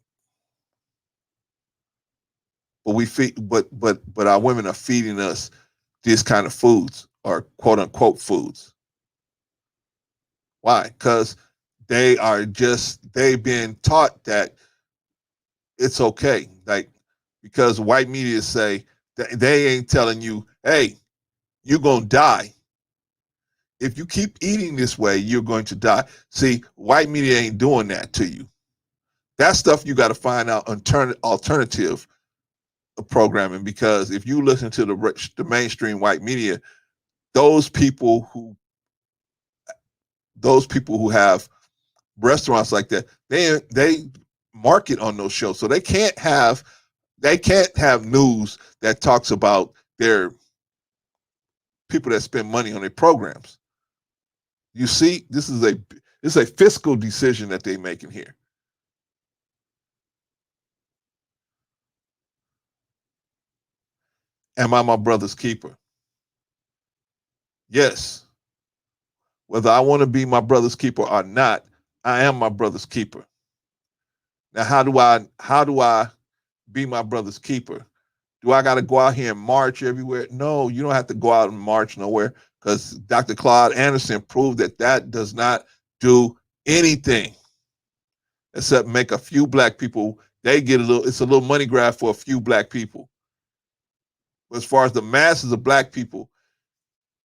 Speaker 1: but our women are feeding us these kind of foods, or quote unquote foods. Why? Because they've been taught that it's okay. Like, because white media say that they ain't telling you, hey, you're going to die. If you keep eating this way, you're going to die. See, white media ain't doing that to you. That stuff you got to find out alternative programming, because if you listen to the mainstream white media, those people who have restaurants like that, they market on those shows, so they can't have news that talks about their people that spend money on their programs. You see, this is a fiscal decision that they're making here. Am I my brother's keeper? Yes. Whether I want to be my brother's keeper or not, I am my brother's keeper. Now, how do I be my brother's keeper? Do I got to go out here and march everywhere? No, you don't have to go out and march nowhere, because Dr. Claude Anderson proved that does not do anything except make a few black people, it's a little money grab for a few black people. But as far as the masses of black people,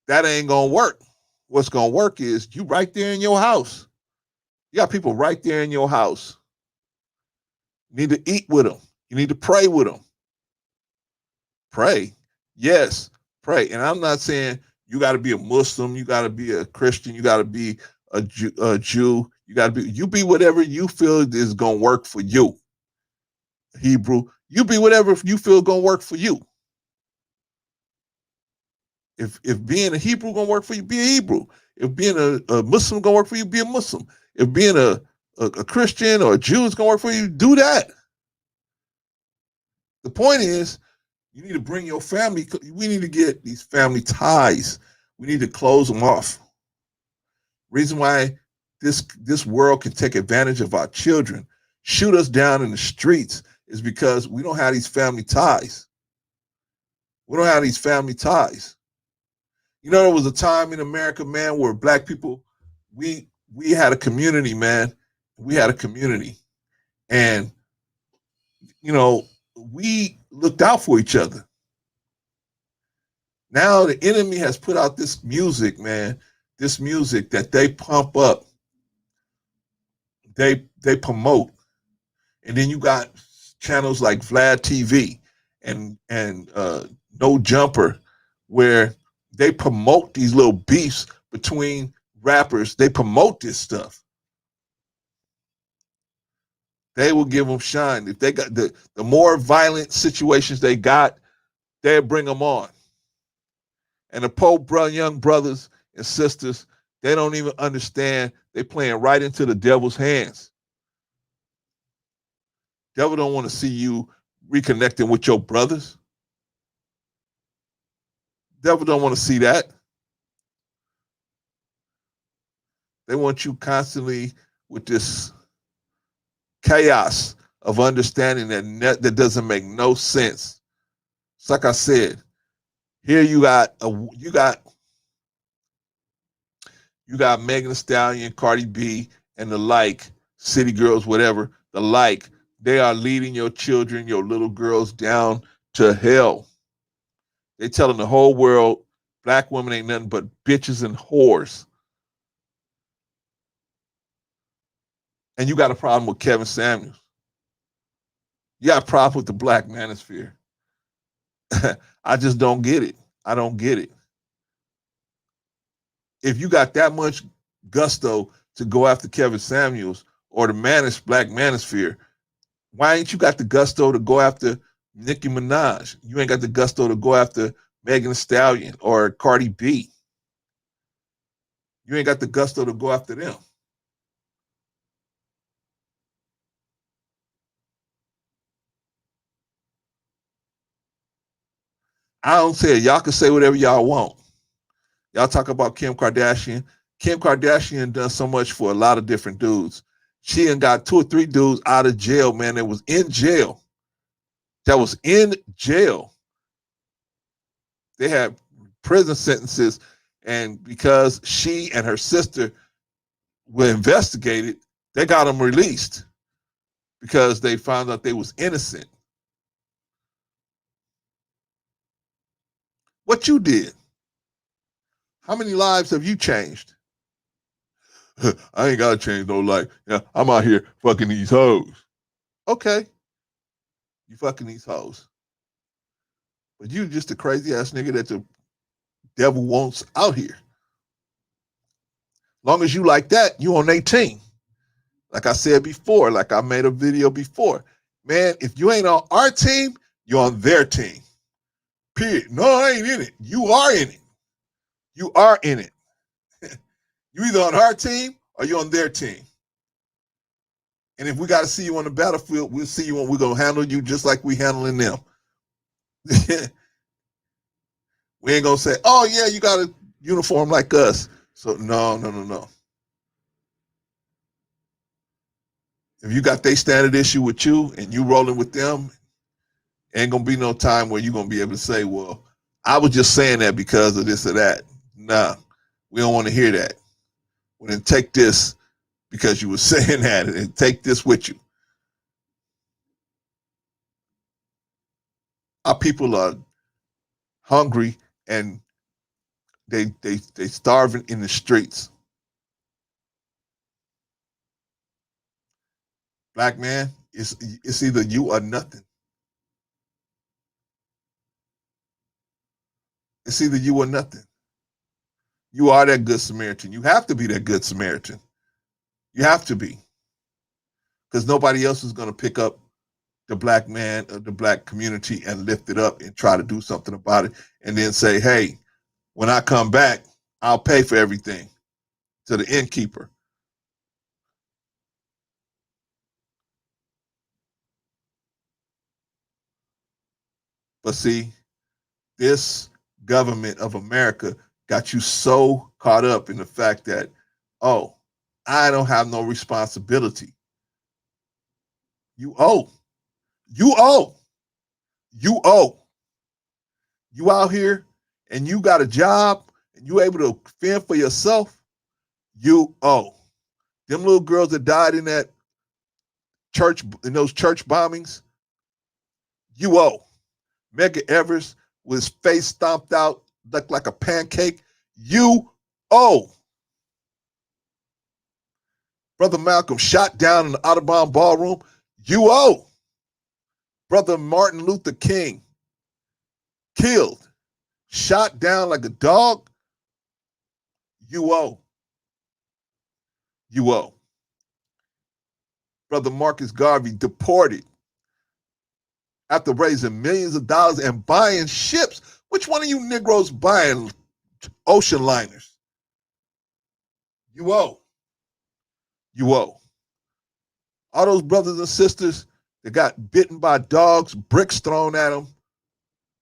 Speaker 1: that ain't going to work. What's going to work is you right there in your house. You got people right there in your house. You need to eat with them. You need to pray with them. Pray. Yes, pray. And I'm not saying you got to be a Muslim, you got to be a Christian, you got to be a Jew. You be whatever you feel is going to work for you. Hebrew. You be whatever you feel going to work for you. If being a Hebrew gonna work for you, be a Hebrew. If being a Muslim gonna work for you, be a Muslim. If being a Christian or a Jew is gonna work for you, do that. The point is, you need to bring your family. We need to get these family ties. We need to close them off. Reason why this world can take advantage of our children, shoot us down in the streets, is because we don't have these family ties. We don't have these family ties. You know, there was a time in America, man, where black people, we had a community, man. We had a community. And, you know, we looked out for each other. Now the enemy has put out this music, man, this music that they pump up. They promote. And then you got channels like Vlad TV and No Jumper, where they promote these little beefs between rappers. They promote this stuff. They will give them shine. If they got the more violent situations they got, they'll bring them on. And the poor young brothers and sisters, they don't even understand. They're playing right into the devil's hands. Devil don't want to see you reconnecting with your brothers. Devil don't want to see that. They want you constantly with this chaos of understanding that doesn't make no sense. It's like I said, here you got Megan Thee Stallion, Cardi B, and the like, City Girls, whatever, the like. They are leading your children, your little girls, down to hell. They telling the whole world black women ain't nothing but bitches and whores. And you got a problem with Kevin Samuels. You got a problem with the black manosphere. I just don't get it. I don't get it. If you got that much gusto to go after Kevin Samuels or the black manosphere, why ain't you got the gusto to go after Nicki Minaj? You ain't got the gusto to go after Megan Thee Stallion or Cardi B. You ain't got the gusto to go after them. I don't say it. Y'all can say whatever y'all want. Y'all talk about Kim Kardashian. Kim Kardashian done so much for a lot of different dudes. She done got 2 or 3 dudes out of jail, man, that was in jail. They had prison sentences, and because she and her sister were investigated, they got them released because they found out they was innocent. What you did? How many lives have you changed? I ain't gotta change no life. Yeah, I'm out here fucking these hoes. Okay, you fucking these hoes, but you just a crazy ass nigga that the devil wants out here. Long as you like that, you on their team. Like I said before, like I made a video before. Man, if you ain't on our team, you're on their team. Period. No, I ain't in it. You are in it. You are in it. You either on our team or you on their team. And if we got to see you on the battlefield, we'll see you and we're going to handle you just like we handling them. We ain't going to say, oh, yeah, you got a uniform like us. So, no. If you got they standard issue with you and you rolling with them, ain't going to be no time where you're going to be able to say, well, I was just saying that because of this or that. Nah, we don't want to hear that. Well, then take this because you were saying that and take this with you. Our people are hungry and they starving in the streets. Black man, it's either you or nothing. It's either you or nothing. You are that good Samaritan. You have to be that good Samaritan. You have to be. Because nobody else is going to pick up the black man or the black community and lift it up and try to do something about it and then say, hey, when I come back, I'll pay for everything to the innkeeper. But see, this government of America got you so caught up in the fact that, oh, I don't have no responsibility. You owe. You owe. You owe. You out here and you got a job and you able to fend for yourself, you owe. Them little girls that died in that church, in those church bombings, you owe. Medgar Evers with his face stomped out, looked like a pancake, you owe. Brother Malcolm shot down in the Audubon Ballroom, you owe. Brother Martin Luther King killed, shot down like a dog, you owe. You owe. Brother Marcus Garvey deported after raising millions of dollars and buying ships. Which one of you Negroes buying ocean liners? You owe. You owe. All those brothers and sisters that got bitten by dogs, bricks thrown at them,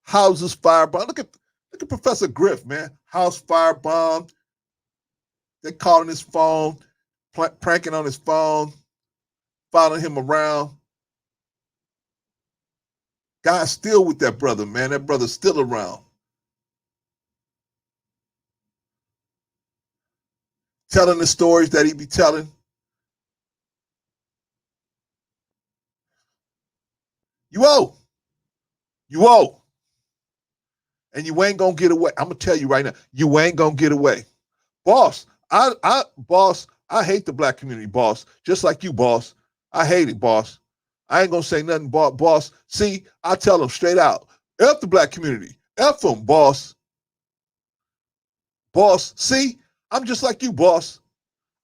Speaker 1: houses firebombed. Look at Professor Griff, man. House firebombed. They calling his phone, pranking on his phone, following him around. God's still with that brother, man. That brother's still around. Telling the stories that he be telling. You owe. You owe. And you ain't gonna get away. I'm gonna tell you right now, you ain't gonna get away. Boss, I hate the black community, boss. Just like you, boss. I hate it, boss. I ain't gonna say nothing, boss. See, I tell them straight out. F the black community. F them, boss. Boss, see, I'm just like you, boss.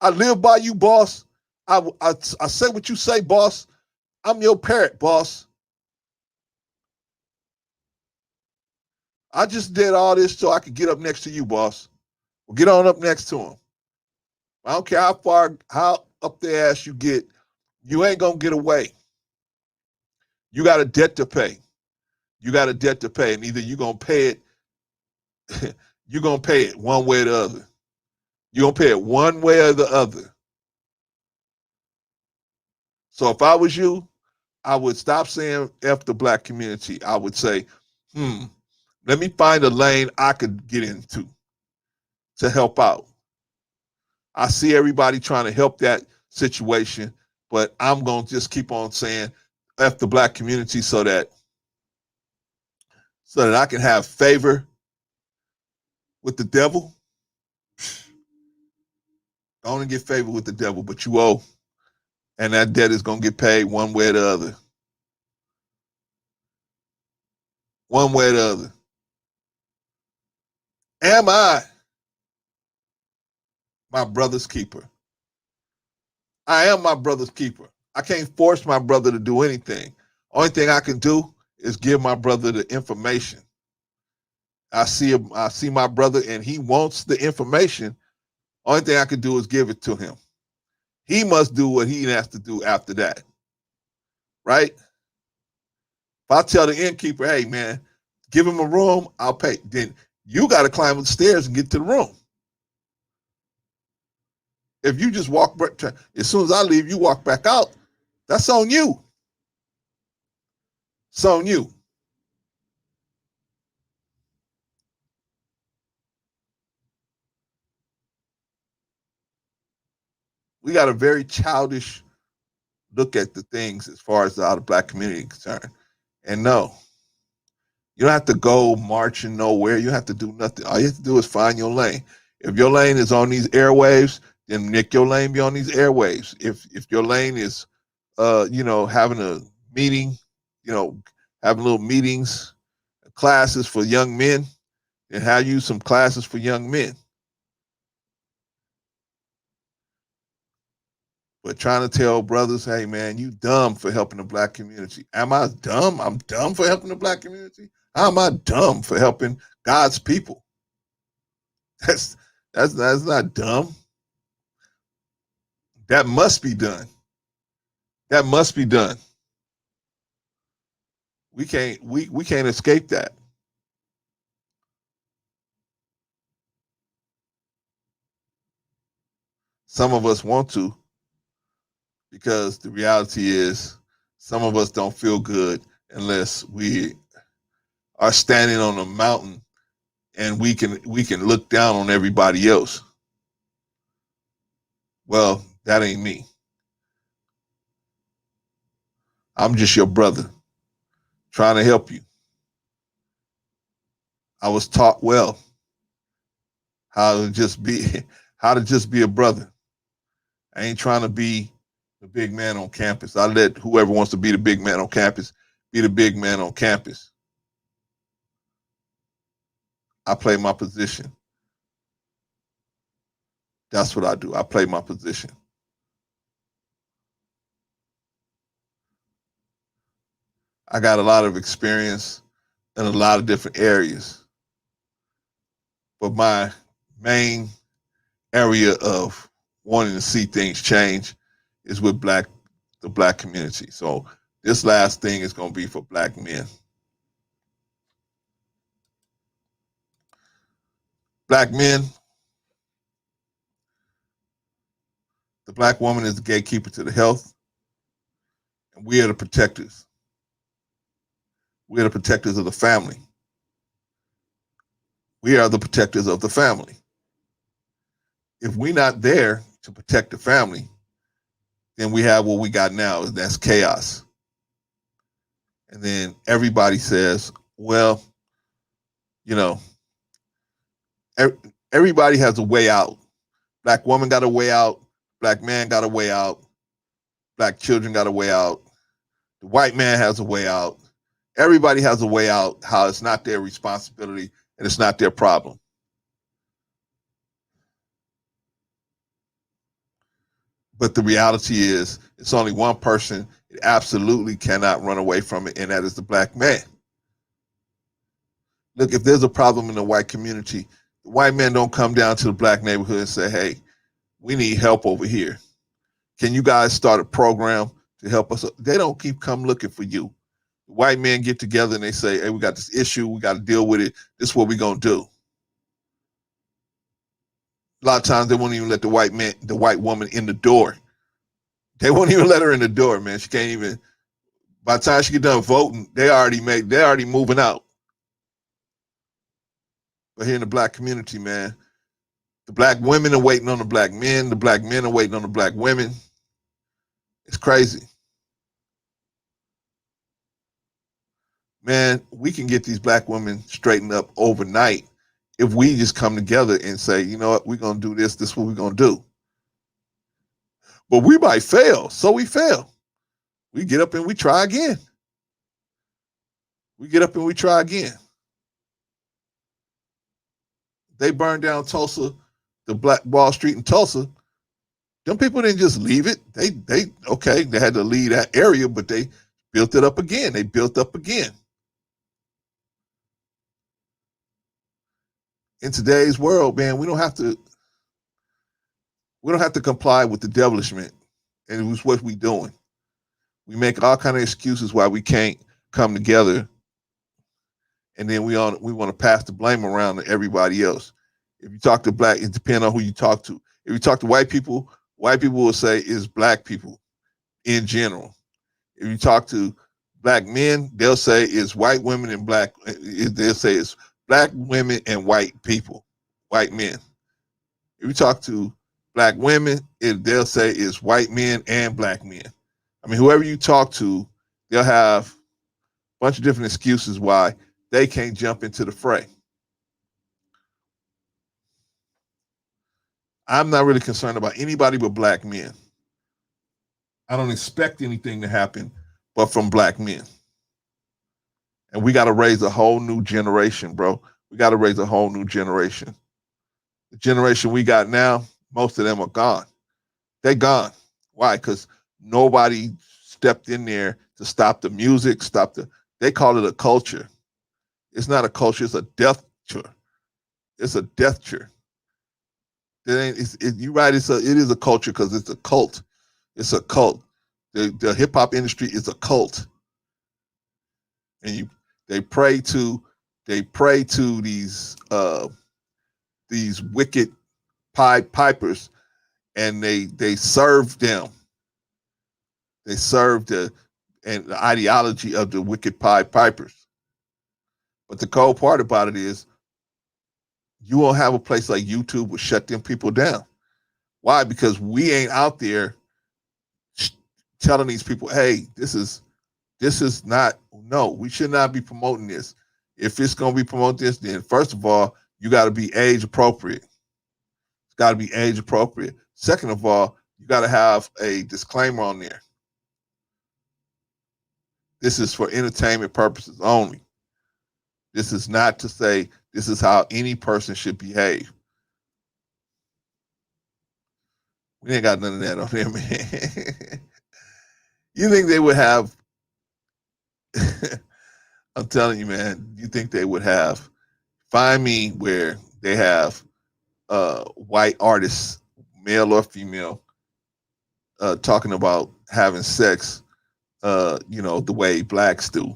Speaker 1: I live by you, boss. I say what you say, boss. I'm your parrot, boss. I just did all this so I could get up next to you, boss. Well, get on up next to him. I don't care how up the ass you get, you ain't gonna get away. You got a debt to pay. You got a debt to pay, and either you're gonna pay it, you're gonna pay it one way or the other. You're gonna pay it one way or the other. So if I was you, I would stop saying F the black community. I would say, let me find a lane I could get into to help out. I see everybody trying to help that situation, but I'm going to just keep on saying F the black community so that I can have favor with the devil. I want to get favor with the devil, but you owe. And that debt is going to get paid one way or the other. One way or the other. Am I my brother's keeper? I am my brother's keeper. I can't force my brother to do anything. Only thing I can do is give my brother the information. I see my brother and he wants the information. Only thing I can do is give it to him. He must do what he has to do after that. Right? If I tell the innkeeper, hey man, give him a room, I'll pay. Then you got to climb the stairs and get to the room. If you just walk back, as soon as I leave, you walk back out, that's on you. It's on you. We got a very childish look at the things as far as the out of black community is concerned. And no, you don't have to go marching nowhere. You don't have to do nothing. All you have to do is find your lane. If your lane is on these airwaves, then Nick, your lane be on these airwaves. If your lane is, having a meeting, having little meetings, classes for young men, then have you some classes for young men. But trying to tell brothers, hey man, you dumb for helping the black community. Am I dumb? I'm dumb for helping the black community. How am I dumb for helping God's people? That's not dumb. That must be done. That must be done. We can't escape that. Some of us want to, because the reality is some of us don't feel good unless we are standing on a mountain and we can look down on everybody else. Well, that ain't me. I'm just your brother trying to help you. I was taught well how to just be a brother. I ain't trying to be the big man on campus. I let whoever wants to be the big man on campus be the big man on campus. I play my position. That's what I do. I play my position. I got a lot of experience in a lot of different areas. But my main area of wanting to see things change is with the black community. So this last thing is going to be for black men. Black men, the black woman is the gatekeeper to the health, and we are the protectors. We are the protectors of the family. We are the protectors of the family. If we're not there to protect the family, then we have what we got now, that's chaos. And then everybody says, well, You know, everybody has a way out. Black woman got a way out. Black man got a way out. Black children got a way out. The white man has a way out. Everybody has a way out, how it's not their responsibility and it's not their problem. But the reality is, it's only one person that absolutely cannot run away from it, and that is the black man. Look, if there's a problem in the white community, the white man don't come down to the black neighborhood and say, hey, we need help over here. Can you guys start a program to help us? They don't keep come looking for you. The white men get together and they say, hey, we got this issue. We got to deal with it. This is what we're going to do. A lot of times they won't even let the white woman in the door. They won't even let her in the door, man. She can't even, by the time she get done voting, they're already moving out. But here in the black community, man, the black women are waiting on the black men. The black men are waiting on the black women. It's crazy. Man, we can get these black women straightened up overnight if we just come together and say, you know what, we're going to do this. This is what we're going to do. But we might fail, so we fail. We get up and we try again. We get up and we try again. They burned down Tulsa, the Black Wall Street in Tulsa. Them people didn't just leave it. They had to leave that area, but they built it up again. They built up again. In today's world, man, we don't have to comply with the devilishment, and it was what we doing. We make all kind of excuses why we can't come together, and then we want to pass the blame around to everybody else. If you talk to black, it depends on who you talk to. If you talk to white people will say it's black people in general. If you talk to black men, they'll say it's white women and black. They'll say it's black women and white people, white men. If you talk to black women, they'll say it's white men and black men. I mean, whoever you talk to, they'll have a bunch of different excuses why they can't jump into the fray. I'm not really concerned about anybody but black men. I don't expect anything to happen but from black men. And we got to raise a whole new generation, bro. We got to raise a whole new generation. The generation we got now, most of them are gone. They're gone. Why? Because nobody stepped in there to stop the music, they call it a culture. It's not a culture, it's a death tour. It's a death tour. You're right, it is a culture because it's a cult. It's a cult. The hip hop industry is a cult. And they pray to these wicked Pied Pipers, and they serve them. They serve the ideology of the wicked Pied Pipers. But the cold part about it is, you won't have a place like YouTube will shut them people down. Why? Because we ain't out there telling these people, hey, this is not, no, we should not be promoting this. If it's going to be promoting this, then first of all, you got to be age appropriate. It's got to be age appropriate. Second of all, you got to have a disclaimer on there. This is for entertainment purposes only. This is not to say this is how any person should behave. We ain't got none of that on there, man. You think they would have, I'm telling you, man, you think they would have, find me where they have white artists, male or female, talking about having sex, the way blacks do.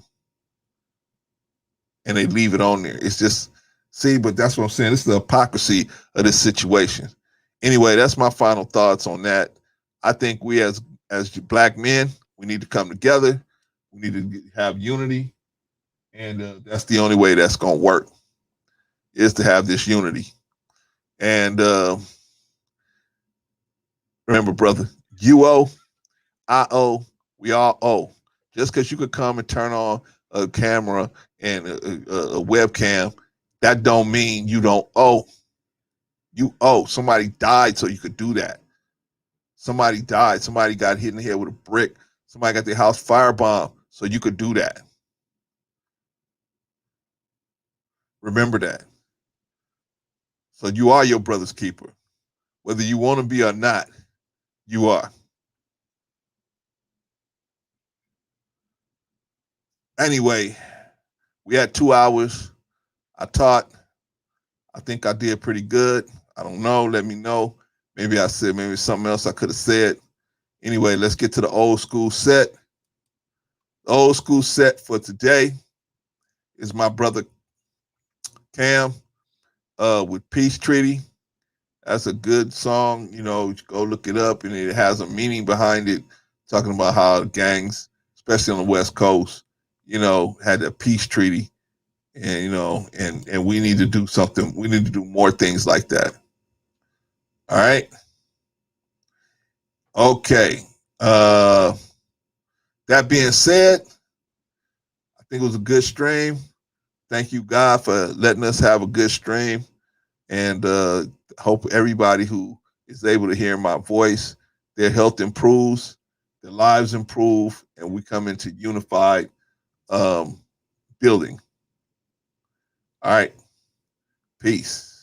Speaker 1: And they leave it on there. It's just, but that's what I'm saying. This is the hypocrisy of this situation. Anyway, that's my final thoughts on that. I think we as black men, we need to come together. We need to have unity. And that's the only way that's going to work, is to have this unity. And remember, brother, you owe, I owe, we all owe. Just because you could come and turn on a camera and a webcam, That don't mean you don't owe. You owe. Somebody died so you could do that. Somebody died. Somebody got hit in the head with a brick. Somebody got their house firebombed so you could do that. Remember that. So you are your brother's keeper. Whether you want to be or not, you are. Anyway, we had 2 hours. I taught. I think I did pretty good. I don't know. Let me know. Maybe I said maybe something else I could have said. Anyway, let's get to the old school set. The old school set for today is my brother Cam with Peace Treaty. That's a good song. You know, go look it up, and it has a meaning behind it, talking about how gangs, especially on the West Coast, you know, had a peace treaty, and you know, and we need to do something. We need to do more things like that. All right. Okay. That being said, I think it was a good stream. Thank you, God, for letting us have a good stream, and hope everybody who is able to hear my voice, their health improves, their lives improve, and we come into unified building. All right. Peace.